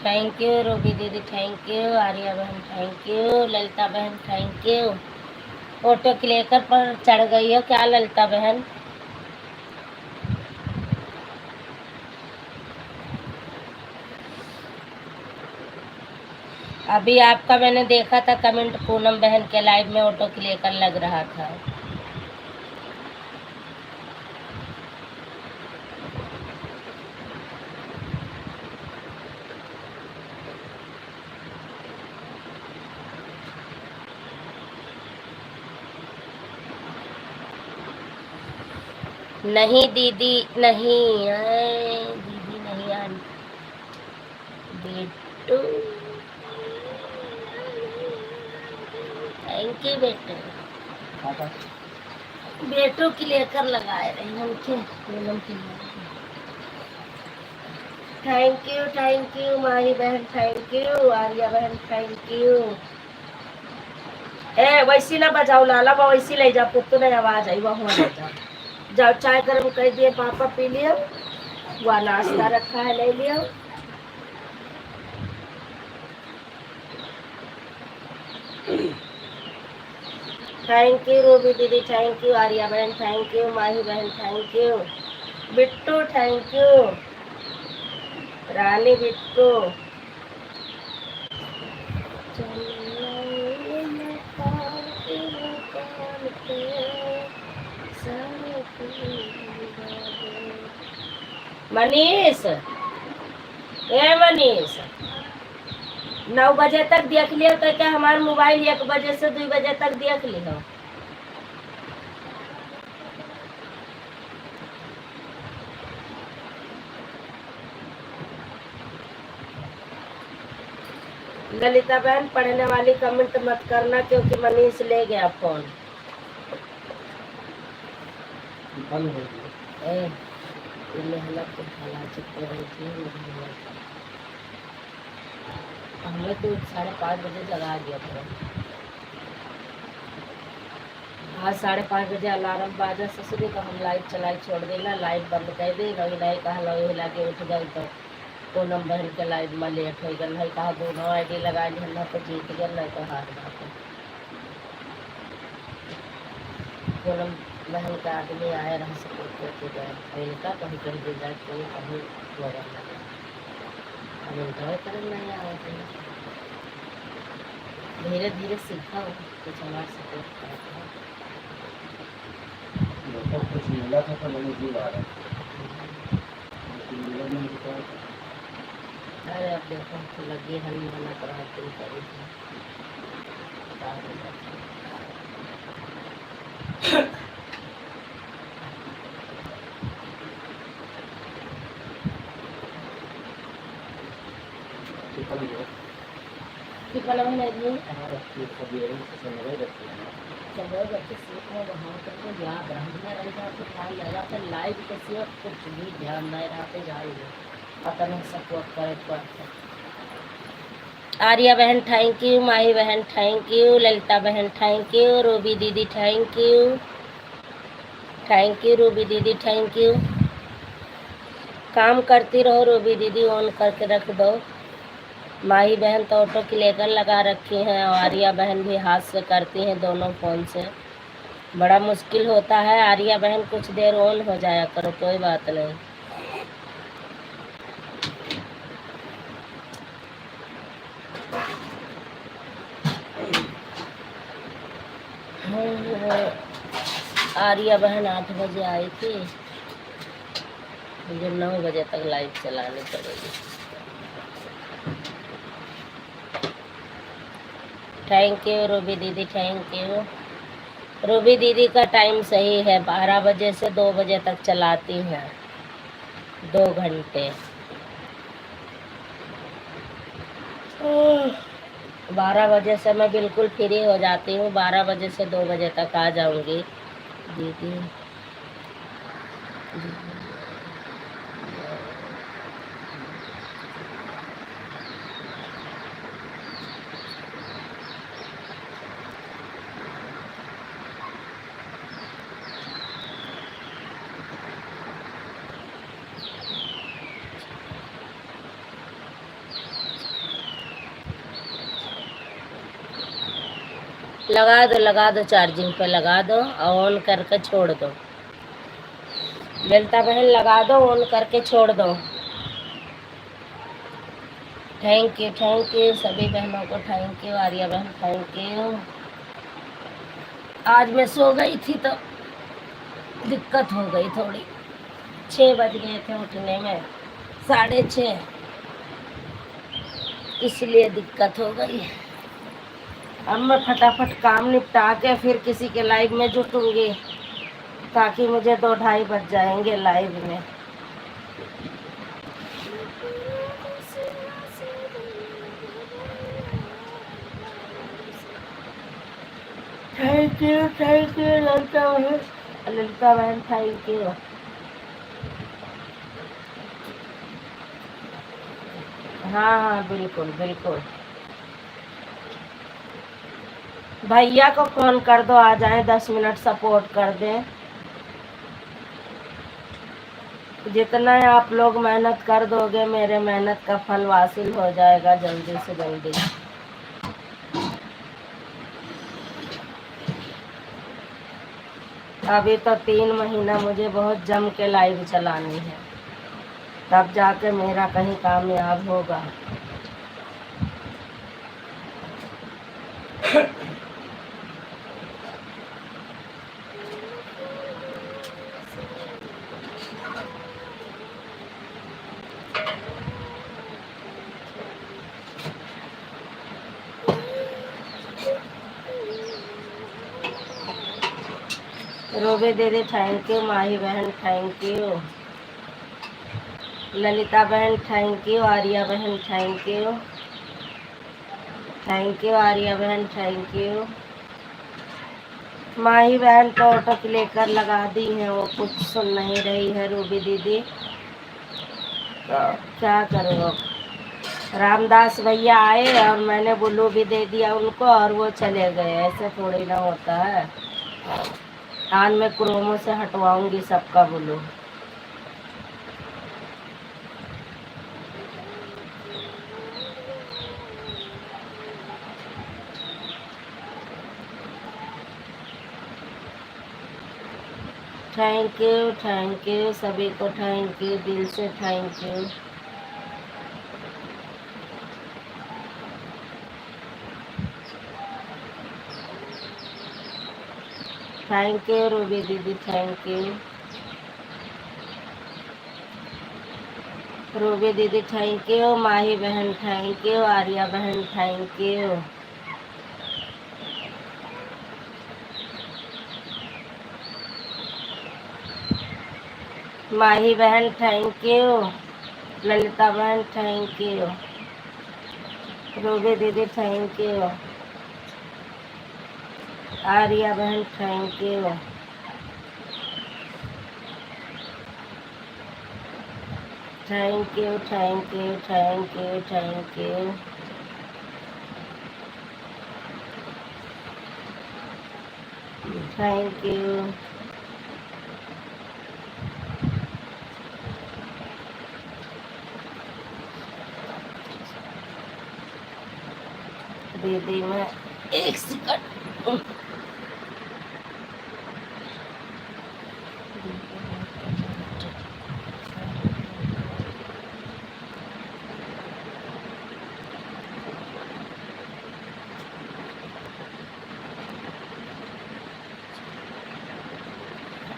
Thank you Ruby दीदी, थैंक यू आर्या बहन, थैंक यू ललिता बहन, थैंक यू। ऑटो क्लिकर पर चढ़ गई हो क्या ललिता बहन? अभी आपका मैंने देखा था कमेंट, पूनम बहन के लाइव में ऑटो क्लिकर लग रहा था। नहीं दीदी नहीं दीदी नहीं बेटू, थैंक यू बेटू। बेटू की लेकर लगाए रही हम के थैंक यू माही बहन, थैंक यू आर्या बहन, थैंक यू। ए वैसी ना बजाओ लाला बा, वैसी ले जा पुत्तू नहीं आवाज आई वहाँ ले जा। जाओ चाय गर्म कर दिए पापा, पी लिया, वह नाश्ता रखा है ले लिया। थैंक यू रूबी दीदी, थैंक यू आर्या बहन, थैंक यू माही बहन, thank you Bittu, thank you Rani Bittu Manish, ए मनीष, 9 बजे तक देख लियो तो क्या हमारे मोबाइल 1 बजे से 2 बजे तक देख लियो। ललिता बहन पढ़ने वाली कमेंट मत करना क्योंकि मनीष ले गया फोन। हमें तो 5:30 बजे जगा दिया था। आज 5:30 बजे अलार्म बाजा ससुरी तो हम लाइट चलाई छोड़ देना, लाइट बंद कर दी। नहीं कहा लो हिला के उठ गई तो पूनम बहन के लाइट में लेट हो गल है। कहा दोनों आईडी लगा लिया तो जीत गया, नहीं तो हार गया। पूनम बहन का आदमी आए रह सके का कहीं कहीं दे जाए कोई कहीं वगैरह लगे हम इंजॉय कर नहीं आए थे। धीरे धीरे सीखा हो कुछ हमारे सपोर्ट करता कुछ मिला था तो मैंने जी रहा अरे अब देखो तो लगी हम मना करा तुम करी थी। Kalau lagi समय बच्चे सीखने वहाँ करके याद रखना रह जाते ख्याल रह जाते लाइव के सिर्फ कुछ भी ध्यान नहीं रहते जाएंगे पता नहीं सपोर्ट करे पड़ते। आर्या बहन थैंक यू, माही बहन थैंक यू, ललिता बहन थैंक यू, रूबी दीदी थैंक यू रूबी दीदी थैंक यू। काम करती रहो रूबी दीदी, ऑन करके रख दो। माही बहन तो ऑटो की लेकर लगा रखी हैं और आर्या बहन भी हाथ से करती हैं दोनों फ़ोन से। बड़ा मुश्किल होता है। आर्या बहन कुछ देर ऑन हो जाया करो, कोई बात नहीं। आर्या बहन 8 बजे आई थी, मुझे 9 बजे तक लाइव चलानी पड़ेगी। थैंक यू रूबी दीदी, थैंक यू। रूबी दीदी का टाइम सही है, 12 बजे से 2 बजे तक चलाती हैं, 2 घंटे। 12 बजे से मैं बिल्कुल फ्री हो जाती हूँ, 12 बजे से 2 बजे तक आ जाऊँगी दीदी। लगा दो चार्जिंग पे लगा दो और ऑन करके छोड़ दो। ललिता बहन लगा दो, ऑन करके छोड़ दो। थैंक यू सभी बहनों को थैंक यू। आर्या बहन थैंक यू। आज मैं सो गई थी तो दिक्कत हो गई थोड़ी, 6 बज गए थे उठने में, 6:30, इसलिए दिक्कत हो गई। अब मैं फटाफट काम निपटा के फिर किसी के लाइव में जुटूंगी ताकि मुझे 2-2:30 बज जाएंगे लाइव में। थैंक यू ललिता बहन थैंक यू। हाँ बिल्कुल। भैया को फोन कर दो, आ जाए, 10 मिनट सपोर्ट कर दें। जितना आप लोग मेहनत कर दोगे मेरे मेहनत का फल हासिल हो जाएगा जल्दी से जल्दी। अभी तो 3 महीना मुझे बहुत जम के लाइव चलानी है। तब जाके मेरा कहीं कामयाब होगा। रोबे दीदी थैंक यू, माही बहन थैंक यू, ललिता बहन थैंक यू, आर्या बहन thank you, thank you Arya बहन थैंक यू। माही बहन तो ऑटो प्ले कर लगा दी है, वो कुछ सुन नहीं रही है रूबी दीदी, तो क्या करूँ अब। रामदास भैया आए और मैंने बुल्लू भी दे दिया उनको और वो चले गए, ऐसे थोड़ी ना होता है। आज मैं क्रोमो से हटवाऊंगी सबका बुल्लू। थैंक यू सभी को, थैंक यू दिल से thank you. Thank you Ruby दीदी थैंक यू, रूबी दीदी थैंक यू, माही बहन थैंक यू, आर्या बहन थैंक यू। माही बहन थैंक यू, ललिता बहन थैंक यू, रूबी दीदी थैंक यू, आर्या बहन thank you, thank you thank you thank you thank you. Thank you. दीदी मैं एक सेकंड,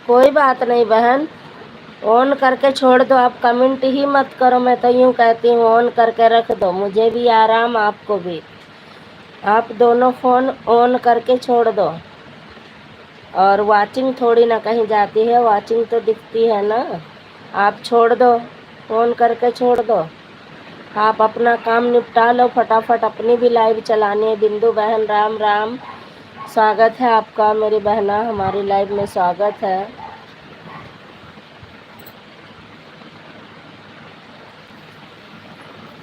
कोई बात नहीं बहन, ऑन करके छोड़ दो, आप कमेंट ही मत करो, मैं तो यूँ कहती हूँ ऑन करके रख दो, मुझे भी आराम आपको भी। आप दोनों फ़ोन ऑन करके छोड़ दो, और वाचिंग थोड़ी ना कहीं जाती है, वाचिंग तो दिखती है ना। आप छोड़ दो, ऑन करके छोड़ दो, आप अपना काम निपटा लो फटाफट, अपनी भी लाइव चलानी है। बिंदु बहन राम राम, स्वागत है आपका मेरी बहना, हमारी लाइव में स्वागत है।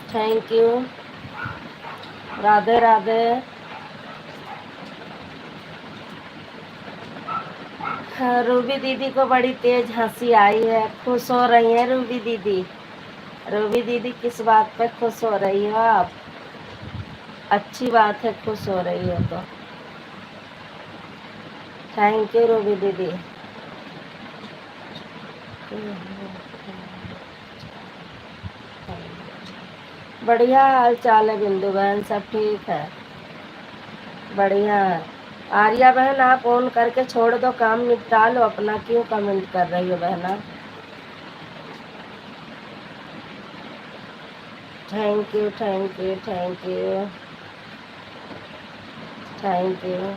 Thank you, Radhe Radhe. हाँ, रूबी दीदी को बड़ी तेज हंसी आई है, खुश हो रही है रूबी दीदी। रूबी दीदी किस बात पे खुश हो रही हो आप? अच्छी बात है, खुश हो रही हो तो। थैंक यू रूबी दीदी। बढ़िया हाल चाल है बिंदु बहन, सब ठीक है, बढ़िया है। आर्या बहन आप ऑन करके छोड़ दो, काम निपटा लो अपना, क्यों कमेंट कर रही हो बहना। Thank you thank you thank you thank you.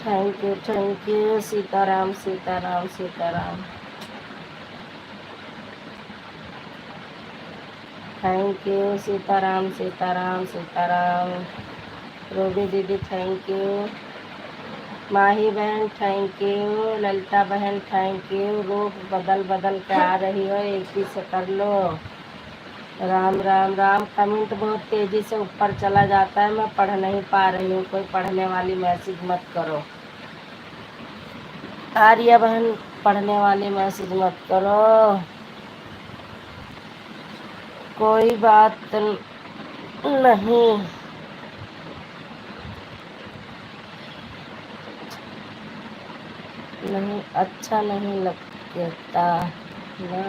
Thank you Sitaram Sitaram Sitaram. Thank you Sitaram Sitaram Sitaram. Ruby दीदी थैंक यू, माही बहन थैंक यू, ललिता बहन थैंक यू। रूप बदल बदल के आ रही हो, एक ही से कर लो। राम राम राम। कमेंट बहुत तेज़ी से ऊपर चला जाता है, मैं पढ़ नहीं पा रही हूँ, कोई पढ़ने वाली मैसेज मत करो। आर्या बहन पढ़ने वाली मैसेज मत करो, कोई बात नहीं। नहीं अच्छा नहीं लगता ना।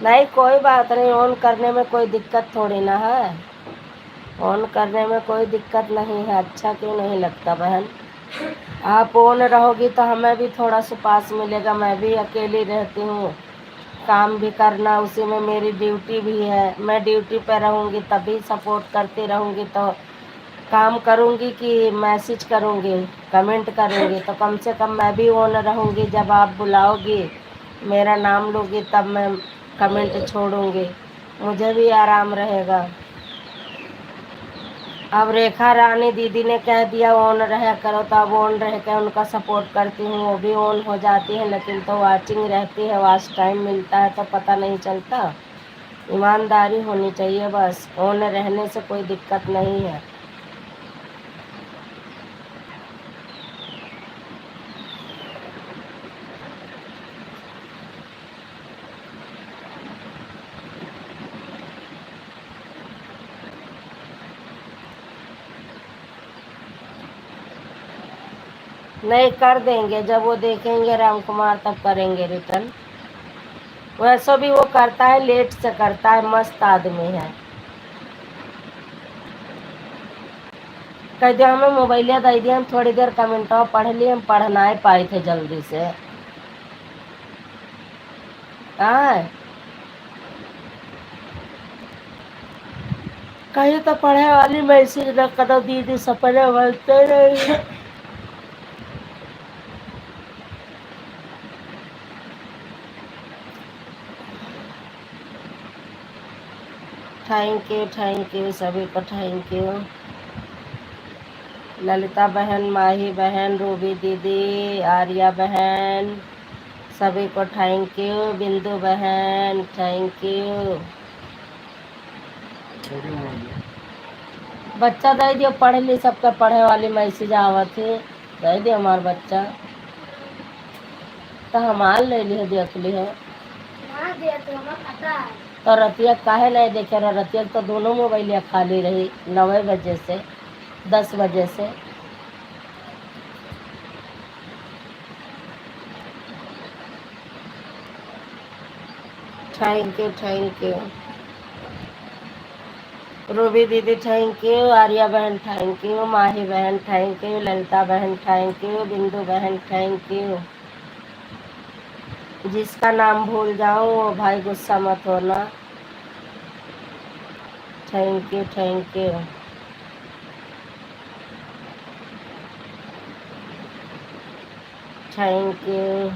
नहीं कोई बात नहीं, ऑन करने में कोई दिक्कत थोड़ी ना है, ऑन करने में कोई दिक्कत नहीं है। अच्छा क्यों नहीं लगता बहन? आप ऑन रहोगी तो हमें भी थोड़ा सा पास मिलेगा। मैं भी अकेली रहती हूँ, काम भी करना उसी में मेरी ड्यूटी भी है। मैं ड्यूटी पे रहूँगी तभी सपोर्ट करती रहूँगी, तो काम करूँगी कि मैसेज करूँगी, कमेंट करूँगी? तो कम से कम मैं भी ऑन रहूँगी। जब आप बुलाओगी, मेरा नाम लोगी, तब मैं कमेंट छोड़ूँगी, मुझे भी आराम रहेगा। अब रेखा रानी दीदी ने कह दिया ऑन रहा करो, तो अब ऑन रह के उनका सपोर्ट करती हूँ। वो भी ऑन हो जाती है, लेकिन तो वाचिंग रहती है, वॉच टाइम मिलता है तो पता नहीं चलता। ईमानदारी होनी चाहिए बस, ऑन रहने से कोई दिक्कत नहीं है। नहीं कर देंगे, जब वो देखेंगे राम कुमार तब करेंगे रिटर्न। वैसे भी वो करता है, लेट से करता है, मस्त आदमी है। कह दिया हमें मोबाइलिया दे दिया, हम थोड़ी देर कमेंटवा पढ़ लिए, हम पढ़ ना पाए थे जल्दी से। हाँ कहीं तो पढ़े वाली मैसेज न करो दीदी, सपने बनते नहीं। थैंक यू सभी को, थैंक यू। ललिता बहन, माही बहन, रूबी दीदी, आर्या बहन, सभी को थैंक यू। बिंदु बहन थैंक यू। बच्चा दे दियो, पढ़ ली, सबका पढ़े वाली मैसेज आवत है, दे दियो हमार बच्चा। तो हमार ले लिए देख ली है तो रतिया काहे नहीं देखे रहा? रतिया तो दोनों मोबाइलिया खाली रही 9 बजे से 10 बजे से। Thank you. रूबी दीदी थैंक यू, आर्या बहन थैंक यू, माही बहन थैंक यू, ललिता बहन थैंक यू, बिंदु बहन थैंक यू। जिसका नाम भूल जाऊं वो भाई गुस्सा मत होना। Thank you thank you. Thank you.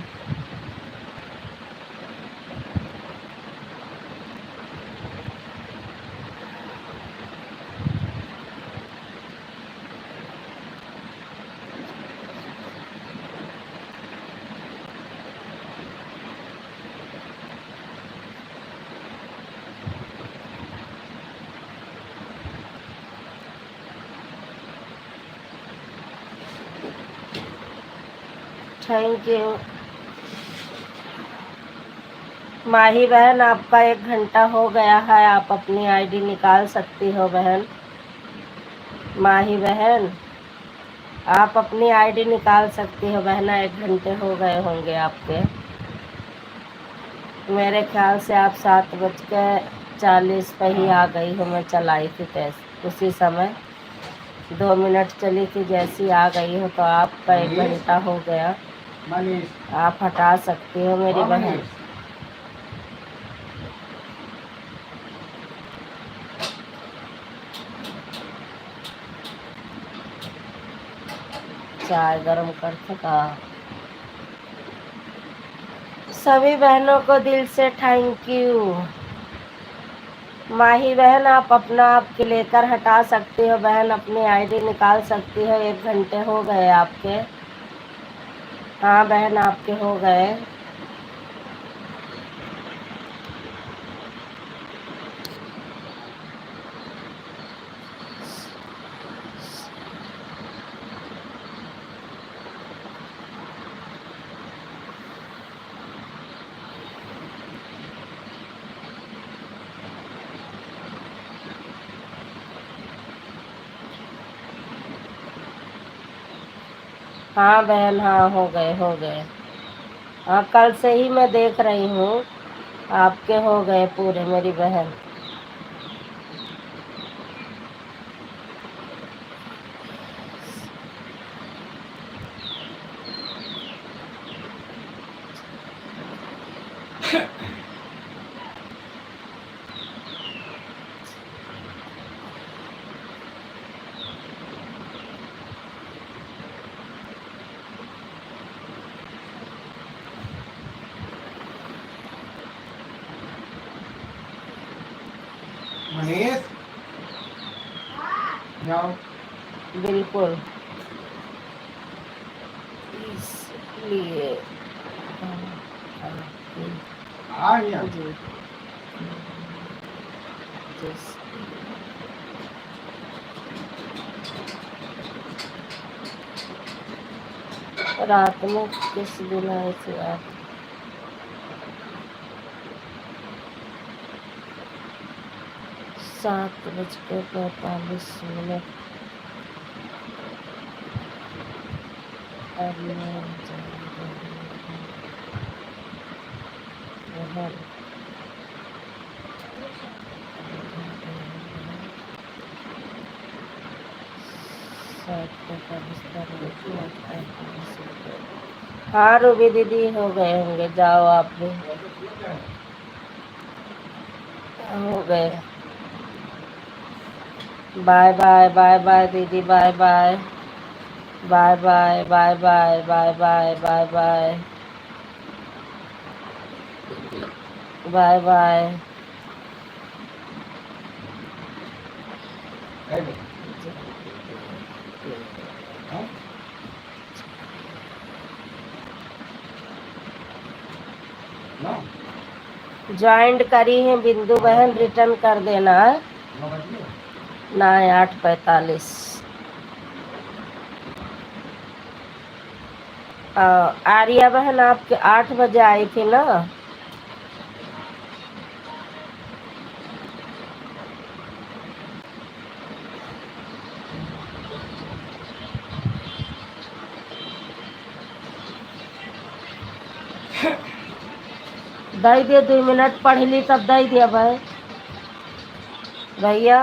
Thank you. Mahi बहन आपका 1 घंटा हो गया है, आप अपनी आईडी निकाल सकती हो बहन। माही बहन आप अपनी आईडी निकाल सकती हो बहना, 1 घंटे हो गए होंगे आपके। मेरे ख्याल से आप 7:40 पे ही आ गई हो, मैं चलाई थी टेस्ट उसी समय 2 मिनट चली थी, जैसी आ गई हो तो आपका 1 घंटा हो गया। आप हटा सकती हो मेरी बहन। चाय गरम कर सका। सभी बहनों को दिल से थैंक यू। माही बहन आप अपना आपके लेकर हटा सकती हो बहन, अपनी आईडी निकाल सकती हो। 1 घंटे हो गए आपके। हाँ बहन आपके हो गए। हाँ बहन, हाँ हो गए हो गए। हाँ कल से ही मैं देख रही हूँ, आपके हो गए पूरे मेरी बहन। मनीष जाओ। बिल्कुल, इसलिए आ गया। जी जिस रात में किस दिन आए थे आप? 7:45। अब मैं जा रही हूँ। 7:45। हाँ रूबी दीदी हो गए होंगे, जाओ आप भी हो गए। बाय बाय बाय बाय दीदी, bye bye bye bye bye bye bye bye bye bye bye bye. Joint करी है बिंदु बहन, रिटर्न कर देना है ना। 8:45। आर्या बहन आपके 8 बजे आई थी ना। दई दिए 2 मिनट पढ़ ली तब दई दिया भाई भैया।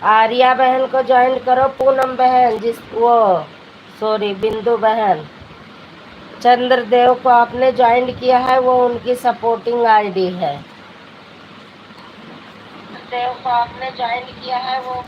आर्या बहन को ज्वाइन करो, पूनम बहन, जिस वो सॉरी बिंदु बहन। चंद्रदेव को आपने ज्वाइन किया है, वो उनकी सपोर्टिंग आईडी है। देव को आपने ज्वाइन किया है, वो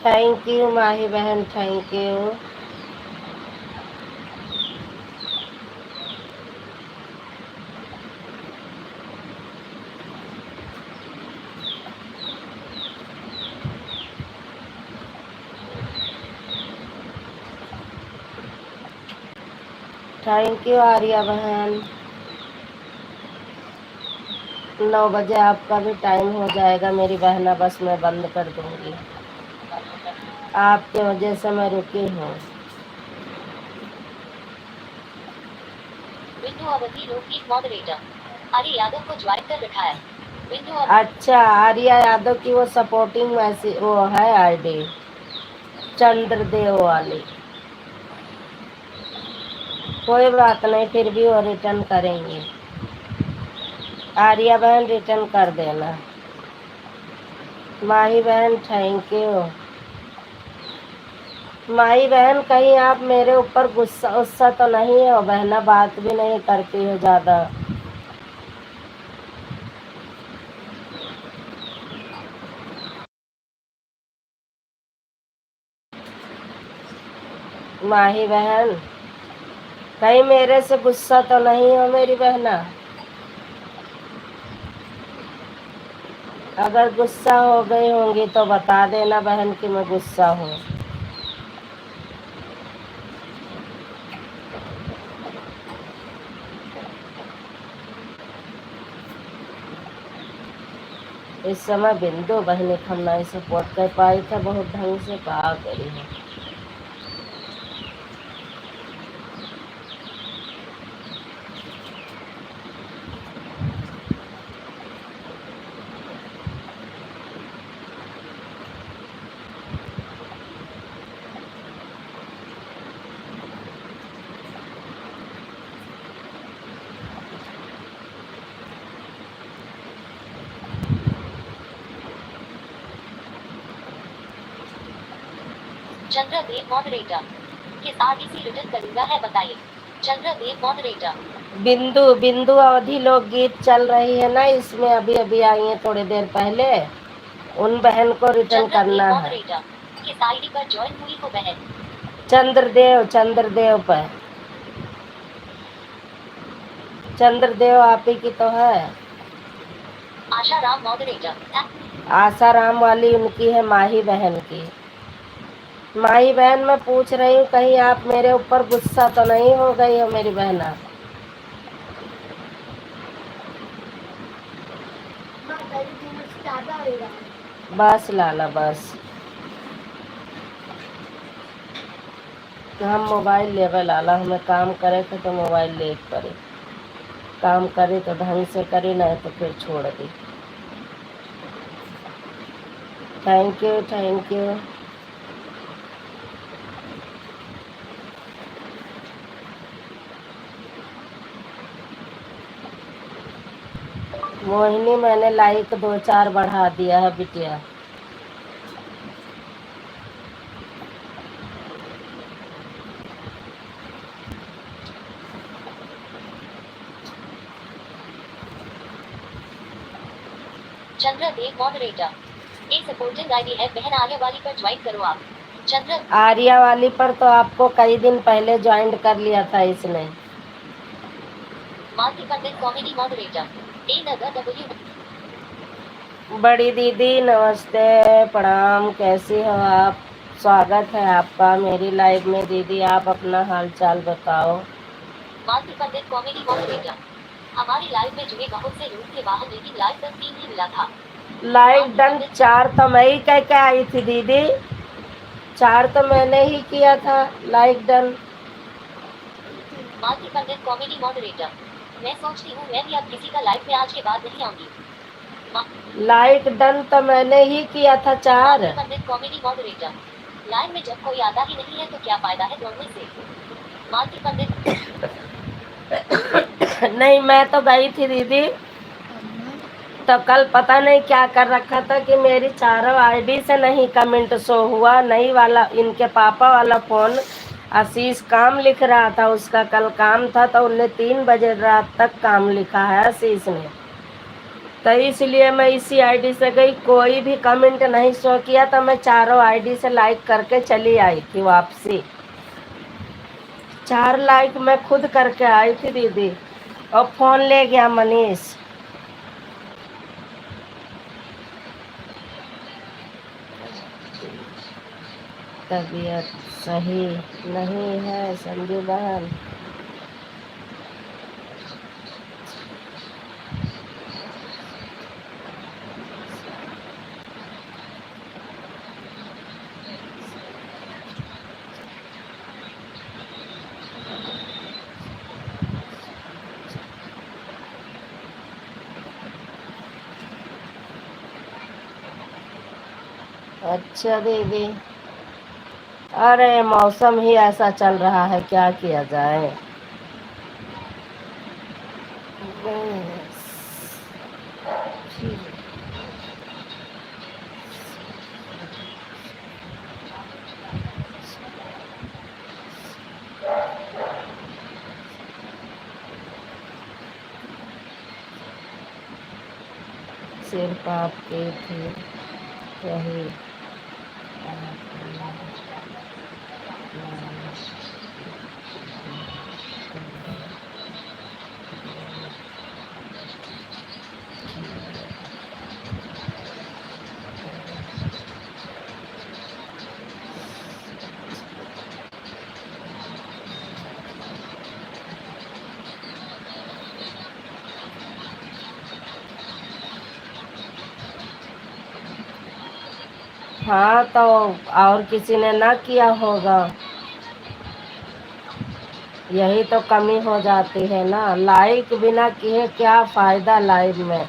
थैंक यू माही बहन, thank you. Thank you Arya बहन। 9 बजे आपका भी टाइम हो जाएगा मेरी बहना, बस मैं बंद कर दूंगी। आपके वजह से मैं रुकी हूँ। बिंदु अवधि लोकगीत मॉडरेटर आर्य यादव को ज्वाइन कर रखा है। बिंदु अच्छा, आर्या यादव की वो सपोर्टिंग मैसेज वो है आईडी चंद्रदेव वाली। कोई बात नहीं, फिर भी वो रिटर्न करेंगे। आर्या बहन रिटर्न कर देना। माही बहन थैंक यू। माही बहन कहीं आप मेरे ऊपर गुस्सा तो नहीं हो बहना, बात भी नहीं करती हो ज़्यादा। माही बहन कहीं मेरे से गुस्सा तो नहीं हो मेरी बहना। अगर गुस्सा हो गई होंगी तो बता देना बहन कि मैं गुस्सा हूँ। इस समय बिंदु बहनी हम नहीं सपोर्ट कर पाई थे बहुत ढंग से, कहा करी है। चंद्रदेव मॉडरेटर किस आरडीसी रिटर्न करूंगा है बताइए। चंद्रदेव मॉडरेटर बिंदु अवधि लोकगीत चल रही है ना, इसमें अभी अभी आई है थोड़ी देर पहले, उन बहन को रिटर्न करना है। मॉडरेटर किस आईडी पर ज्वाइन हुई हो बहन। चंद्रदेव पर। चंद्रदेव आप ही की तो है। आशाराम मॉडरेटर आसाराम वाली उनकी है, माही बहन की। माही बहन मैं पूछ रही हूँ कहीं आप मेरे ऊपर गुस्सा तो नहीं हो गई हो मेरी बहना। बस लाला बस, हम मोबाइल लेवे लाला, हमें काम करे थे तो मोबाइल ले पड़े। काम करे तो ढंग से करे, नहीं तो फिर छोड़ दी। Thank you thank you. Mohini मैंने लाइक 2-4 बढ़ा दिया है बिटिया। चंद्रदेव मॉडरेटर एक सपोर्टिंग आईडी है बहन, आर्या वाली पर ज्वाइन करो आप। आर्या वाली पर तो आपको कई दिन पहले ज्वाइन कर लिया था इसने। मालती पंडित कॉमेडी मॉडरेटर बड़ी दीदी नमस्ते प्रणाम, कैसी हो आप? स्वागत है आपका मेरी लाइव में दीदी, आप अपना हाल चाल बताओ। मालती पंडित कॉमेडी मॉडरेटर हमारी लाइव में जुड़े बहुत से लोग थे बाहर, लेकिन लाइव तक 3 ही मिला था। लाइव डन 4 तो मैं ही कह के आई थी दीदी, 4 तो मैंने ही किया था, लाइक डन। मालती पंडित कॉमेडी मॉडरेटर। मैं सोचती हूँ मैं भी अब किसी का लाइव में आज के बाद नहीं आऊंगी। लाइक डन तो मैंने ही किया था 4। मालती पंडित कॉमेडी मॉडरेटर। लाइव में जब कोई आता ही नहीं है तो क्या फायदा है दौड़ने से। मालती पंडित। नहीं, मैं तो गई थी दीदी, तो कल पता नहीं क्या कर रखा था कि मेरी चारों आईडी से नहीं कमेंट शो हुआ। नहीं वाला इनके पापा वाला फ़ोन आशीष काम लिख रहा था, उसका कल काम था, तो उन्हें 3 बजे रात तक काम लिखा है आशीष ने। तो इसलिए मैं इसी आईडी से गई, कोई भी कमेंट नहीं शो किया, तो मैं चारों आईडी से लाइक करके चली आई थी वापसी। 4 लाइक मैं खुद करके आई थी दीदी, और फ़ोन ले गया मनीष। तबीयत सही नहीं है संजू बहन। अच्छा दीदी, अरे मौसम ही ऐसा चल रहा है, क्या किया जाए। सिर्फ आपके थे यही। हाँ, तो और किसी ने ना किया होगा, यही तो कमी हो जाती है ना। लाइक बिना किए क्या फ़ायदा लाइव में,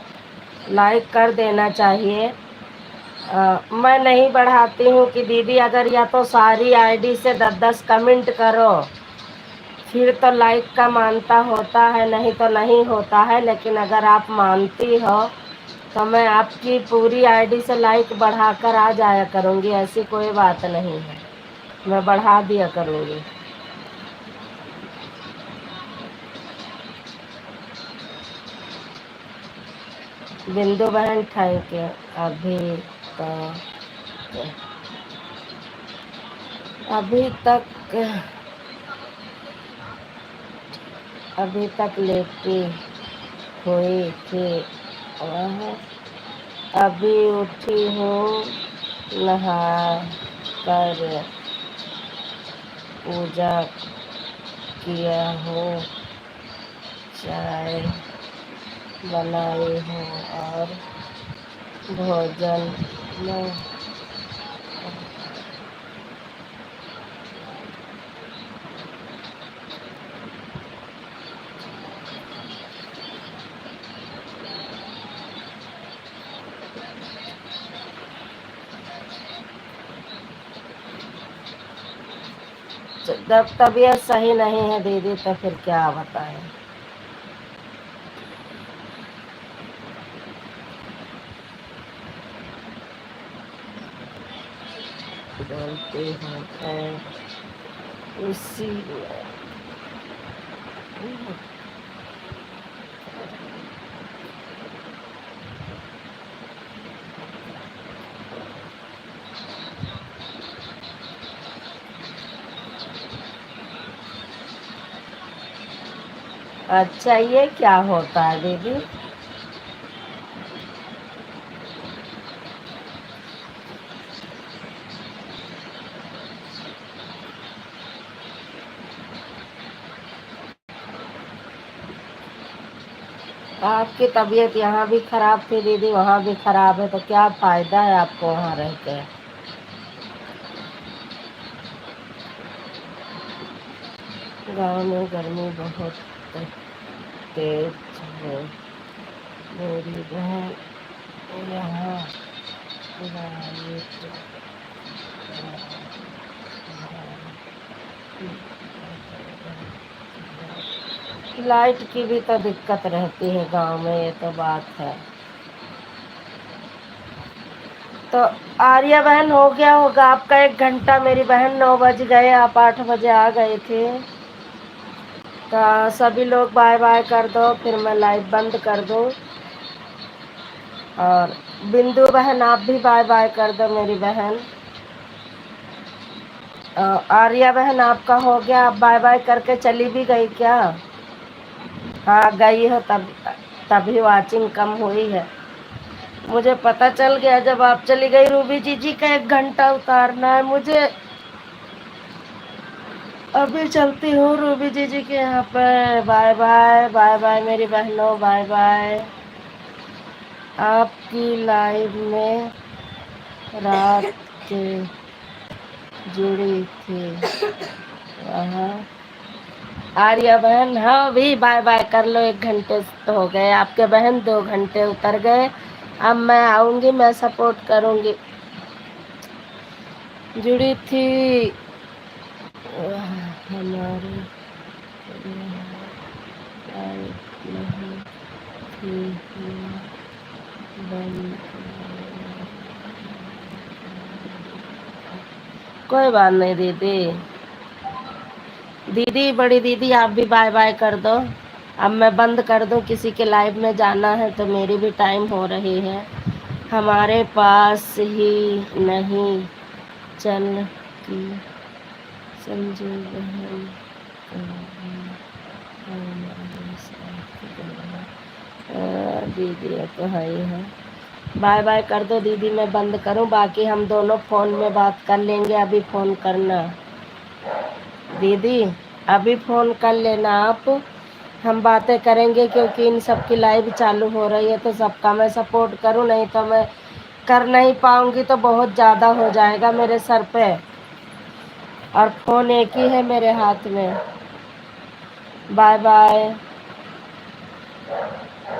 लाइक कर देना चाहिए। मैं नहीं बढ़ाती हूँ कि दीदी अगर या तो सारी आईडी से 10-10 कमेंट करो, फिर तो लाइक का मानता होता है, नहीं तो नहीं होता है। लेकिन अगर आप मानती हो तो मैं आपकी पूरी आईडी से लाइक बढ़ाकर आ जाया करूँगी, ऐसी कोई बात नहीं है, मैं बढ़ा दिया करूँगी। बिंदु बहन थैंक यू। तो अभी तक लेटी हुई थी, अभी उठी हूँ, नहा कर पूजा किया हूँ, चाय बनाई हूँ और भोजन में जब तबीयत सही नहीं है दीदी तो फिर क्या बताएं। बोलते हैं उसी अच्छा, ये क्या होता है दीदी? आपकी तबीयत यहाँ भी खराब थी दीदी, वहाँ भी खराब है, तो क्या फ़ायदा है आपको वहाँ रह के। गांव में गर्मी बहुत तेज है। मेरी बहन यहाँ लाइट लाइट की भी तो दिक्कत रहती है गांव में, ये तो बात है। तो आर्या बहन हो गया होगा आपका 1 घंटा। मेरी बहन 9 बज गए, आप 8 बजे आ गए थे। तो सभी लोग बाय बाय कर दो, फिर मैं लाइव बंद कर दूँ। और बिंदु बहन आप भी बाय बाय कर दो मेरी बहन। आर्या बहन आपका हो गया, आप बाय बाय करके चली भी गई क्या? हाँ गई हो, तभी वाचिंग कम हुई है। मुझे पता चल गया जब आप चली गई। रूबी जी का 1 घंटा उतारना है मुझे। अभी चलती हूँ रूबी जी के यहाँ पे। बाय बाय बाय बाय मेरी बहनों, बाय बाय। आपकी लाइव में रात के जुड़ी थी वहाँ। आर्या बहन हाँ भी बाय बाय कर लो, 1 घंटे तो हो गए आपके बहन, 2 घंटे उतर गए। अब मैं आऊंगी, मैं सपोर्ट करूंगी। जुड़ी थी हमारी नहीं थी बंद। कोई बात नहीं दीदी। दीदी बड़ी दीदी आप भी बाय बाय कर दो। अब मैं बंद कर दूं, किसी के लाइव में जाना है तो मेरी भी टाइम हो रही है। हमारे पास ही नहीं चल की संजू बहन दीदी तो है ही है। बाय बाय कर दो दीदी, मैं बंद करूं, बाकी हम दोनों फ़ोन में बात कर लेंगे। अभी फ़ोन करना दीदी, अभी फ़ोन कर लेना आप, हम बातें करेंगे। क्योंकि इन सब की लाइव चालू हो रही है तो सबका मैं सपोर्ट करूं, नहीं तो मैं कर नहीं पाऊंगी तो बहुत ज़्यादा हो जाएगा मेरे सर पे। और फ़ोन एक ही है मेरे हाथ में। Bye bye.